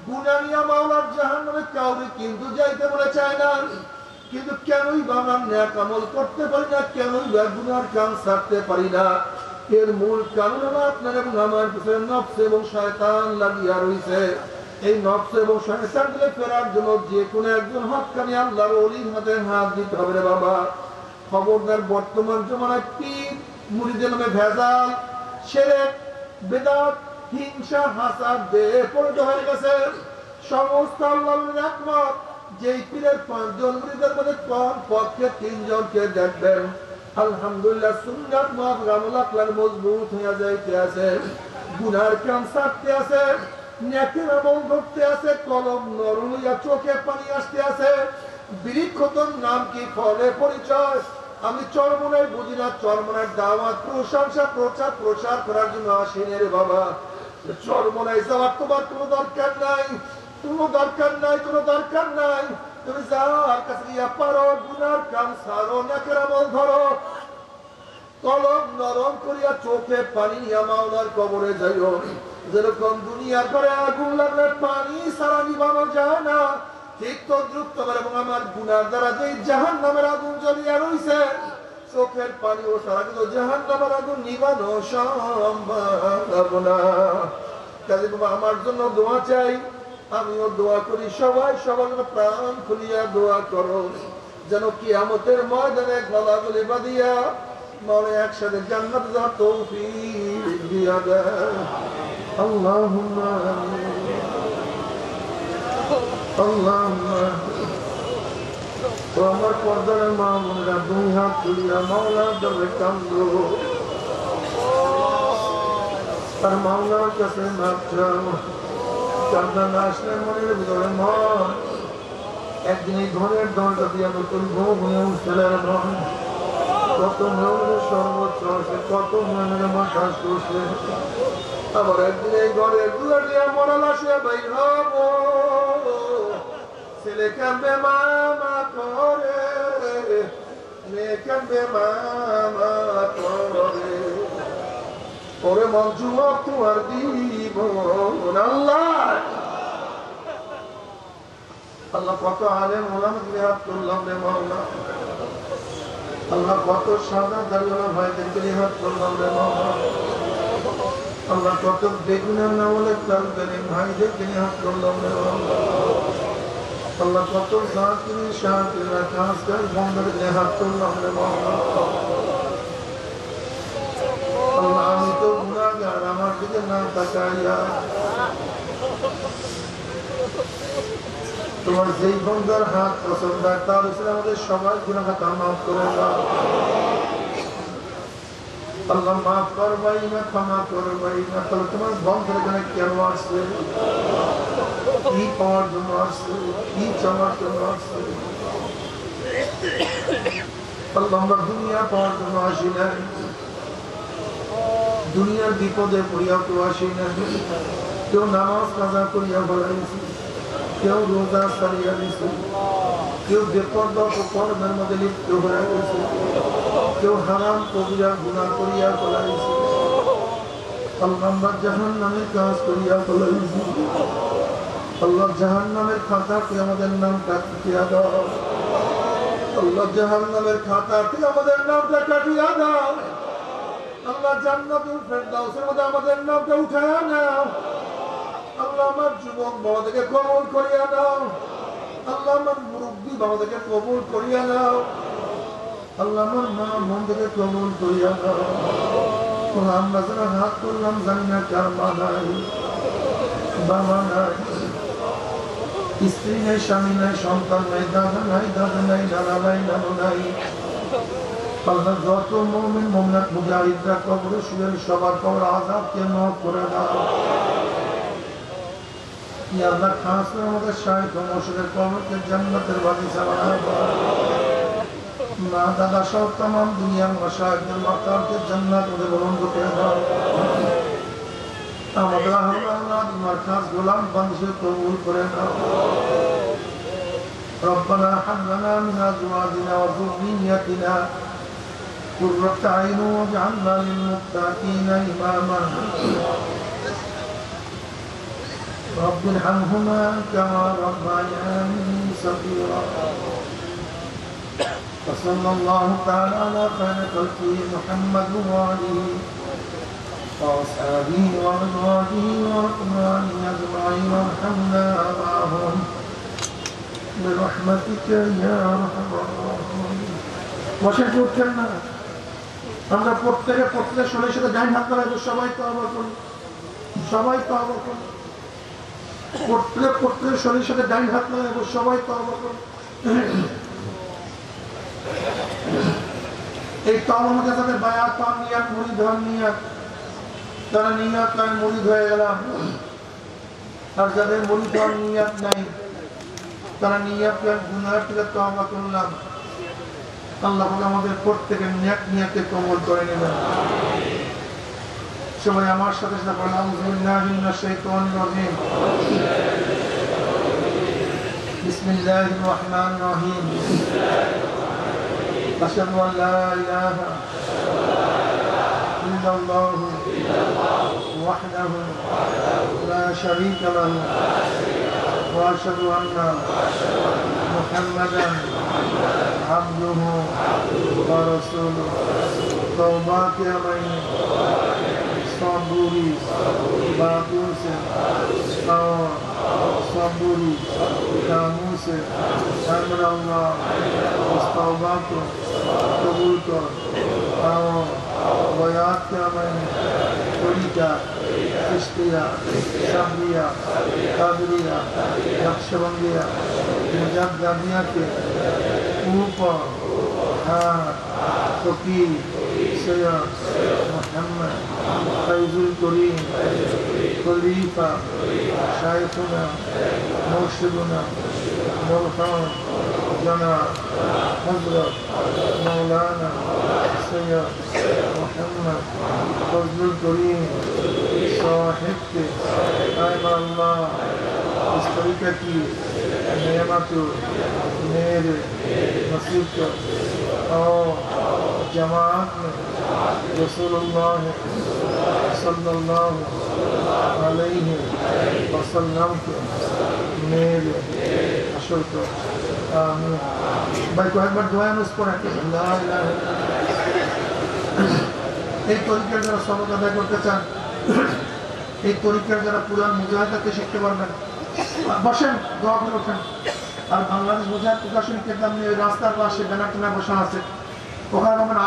গুনাহ নিয়ে মাওলার জাহান্নামে কাউকে কিন্তু যাইতে মনে চায় না। কিন্তু কেনই বা আমরা নেক আমল করতে পারি না, কেনই বা গুনার কাম ছাড়তে পারি না? এর মূল কারণ হলো আপনার এবং আমার পিছনে নফস এবং শয়তান লাগিয়া রয়েছে। এই নফস এবং শয়তান থেকে ফেরার জন্য যে কোনো একজন হক্কানি আল্লাহর ওলির হাতে হাত দিতে হবে রে বাবা। খবরদার, বর্তমান জমানায় পীর মুরিদের নামে ভেজাল, শিরক, বিদআত, হিংসা, হাসাদ দিয়ে পরিণত হয়ে গেছে। সমস্ত আল্লাহর রহমত যেই পীরের 5 জন মুরিদের মধ্যে পক্ষে 3 জনকে দেখবেন আলহামদুলিল্লাহ সুন্নাত মুআফাকাত আকলার মজবুত হয়ে যাইতে আছে, গুনার কাম ছাড়তে আছে, নেকের আমল করতে আছে, কলম নরম হইয়া চোখে পানি আসতে আছে। বৃক্ষতর নাম কি, ফলে পরিচয়। আমি চরমনায় বুঝি না, চরমনার দাওয়াত প্রশংসা প্রচার করার জন্য আসেনি রে বাবা। চরমনায় যাওয়ার তোমার কোনো দরকার নাই, কোনো দরকার নাই, কোনো দরকার নাই। তুমি যার কাছে গিয়া পারো, গুনার কাম ছাড়ো, নেকের আমল ধরো, কলম নরম করিয়া চোখে পানি নিয়া মাওলার কবরে যাইও। যেরকম দুনিয়ার ঘরে আগুন লাগলে পানি সারা নিবানো যায় না, ঠিক তদ্রুপ তোমার এবং আমার গুনার দ্বারা যে জাহান্নামের আগুন জ্বলিয়া রইছে, চোখের পানি ও সারা কিন্তু জাহান্নামের আগুন নিবানো সম্ভব না। কাজে বাবা, আমার জন্য দোয়া চাই, আমিও দোয়া করি, সবাই সবার প্রাণ খুলিয়া দোয়া করো, যেন কিয়ামতের ময়দানে গলাগলি বাঁধিয়া মাওলা একসাথে জান্নাত যাওয়ার তৌফিক দিয়া দেয়। আল্লাহুম্মা আমিন, আল্লাহুম্মা। আমার পর্দার মা বোনেরা 2 হাত তুলিয়া মাওলার দরবারে কান্দো, আর মাওলার কাছে মাফ চাও। কান্না না আসলে মনের ভিতরে মন একদিন এই ঘরের দরজা দিয়া নতুন বউ হয়ে উঠছিল। কত মেয়ের সর্বোচ্চ আসে, কত মেয়ের মাথা শুষে, আবার একদিন এই ঘরের দুয়ার দিয়া মরাল আসে বাইর হব। ছেলে কাঁদবে মামা করে, মেয়ে কাঁদবে মামা করে, ওরে মন যুবক তোমার দিব আল্লাহ। আল্লাহ কত আলেম ওলামাকে হাত করলাম রে মাওলা, আল্লাহ কত সাদা দাড়িওয়ালা ভাইদেরকে হাত করলাম রে মাওলা, আল্লাহ কত বেগুনের নামলে তালকারি ভাইদেরকে হাত করলাম রে মাওলা, আল্লাহ কত জাকির শাকির কাজকার বন্ধুদেরকে হাত করলাম রে মাওলা। আল্লাহ আমি তো গুনাহগার, আমার দিকে না তাকাইয়া তোমার যেই বন্দার হাত পছন্দ তার হিসেবে আমাদের সবাই গুনাহ খাতা মাফ করে দাও। আল্লাহ মাফ করবাই না, ক্ষমা করবাই না, তাহলে তোমার বন্ধের এখানে কেন আসছে, কি পাওয়ার জন্য আসছে, কি চাওয়ার জন্য আসছে? আল্লাহ আমরা দুনিয়া পাওয়ার জন্য আসি নাই, দুনিয়ার বিপদে পড়িয়া কেউ আসি নাই। কেউ নামাজ কাজা করিয়া বলাইছি, কেউ রোজা ছাড়িয়া দিছে, কেউ বেপরদা কর্মের মধ্যে লিপ্ত হয়ে গেছে, কেউ হারাম কবিরা গুনাহ করিয়া বলাইছে। আল্লাহ আমরা জাহান্নামের কাজ করিয়া বলাইছি, আল্লাহ জাহান্নামের খাতাতে আমাদের নাম কাটিয়া দাও, আল্লাহ জাহান্নামের খাতাতে আমাদের নামটা কাটিয়া দাও, আল্লাহ জান্নাতুল ফেরদাউসের মধ্যে আমাদের নামটা উঠায়া নাও। আল্লাহ আমার যুবক বাবাদেরকে কবুল করিয়া নাও, আল্লাহ আমার মুরব্বী বাবাদেরকে কবুল করিয়া নাও, আল্লাহ আমার মা বোনদেরকে কবুল করিয়া নাও। আমরা যারা হাত করলাম জানি না কার মা নাই, বাবা নাই, স্ত্রী নাই, স্বামী নাই, সন্তান নাই, দাদা নাই, দাদা নাই, নানা নাই, নানু নাই। আল্লাহ যত মুমিন মুমিনাত মুজাহিদরা কবরে শুয়ে সবার কবর আযাবকে মাফ করে দাও। ইয়া আল্লাহ খাস করে আমাদের শাইখ ও মুর্শিদের কবরকে জান্নাতের বাগিচা বানাও। মা দাদা সহ तमाम দুনিয়ার মাশায়েখদের মাকামকে জান্নাত ওদের বরঙ্গ করে দাও। আমাদের আহলাদ মারকাজ গোলাম বংশে কবুল করে নাও। ربنا هب لنا من ازواجنا وذرياتنا قرة اعين واجعلنا للمتقين اماما رب ارحمهما كما ربياني صغيرا وصلى الله تعالى على خير خلقه محمد وآله وأصحابه وأزواجه وأتباعه أجمعين وارحمنا معهم برحمتك يا أرحم الراحمين. বসে উঠছেন না, আমরা প্রত্যেকে শরীরের সাথে ডাইন হাত লাগাবো, সবাই তওবা করি, সবাই তওবা করি। প্রত্যেকে শরীরের সাথে ডাইন হাত লাগাবো, সবাই তওবা করি। এই তওবার মধ্যে তাদের বায়াত পান নিয়াত মুরিদ হওয়ার নিয়াত, তারা নিয়াত করে মুরিদ হয়ে গেলাম। আর যাদের মুরিদ হওয়ার নিয়াত নাই তারা নিয়াত করে গুনাহ থেকে তওবা করলাম। আল্লাহ আমাদের প্রত্যেকের নেক নিয়াতকে কবুল করে নেবেন। সবাই আমার সাথে সাথে বলেন আউযু বিল্লাহি মিনাশ শাইতানির রাজীম। বিসমিল্লাহির রহমানির রহিম। أشهد أن لا إله إلا الله وحده لا شريك له وأشهد أن محمدا عبده ورسوله. توبہ کے مہینے صبوری باتوں سے اور صبوری کاموں سے ہمارا اللہ اس توبہ کو قبول کر اور بیات کے مہینے طریقہ عشقیہ صبریہ قادریہ نقشبندیہ مجددیہ کے اوپر ہاتھ فقیر سید محمد فیض الکریم خلیفہ شیخنا مرشدنا مرحوم جناب حضرت مولانا سید محمد فیض الکریم صاحب کے اے اللہ اس طریقے کی نعمت میرے نصیب کر اور جماعت میں رسول اللہ صلی اللہ علیہ وسلم کے میرے حشر کو آمین. ভাই কয়েকবার দোয়া অনুস পড়েন লা ইলাহা ইল্লাল্লাহ। এই তরিকার যারা সবক আদায় করতে চান, এই তরিকার যারা পুরান মুজাহিদকে শিখতে পারবেন, বসেন দোয়া করে ওঠেন। আর বাংলাদেশ মুজাহিদ প্রকাশনী কেতাব নিয়ে রাস্তার পাশে ব্যানার টেনা বসা আছে, ওখানে আমার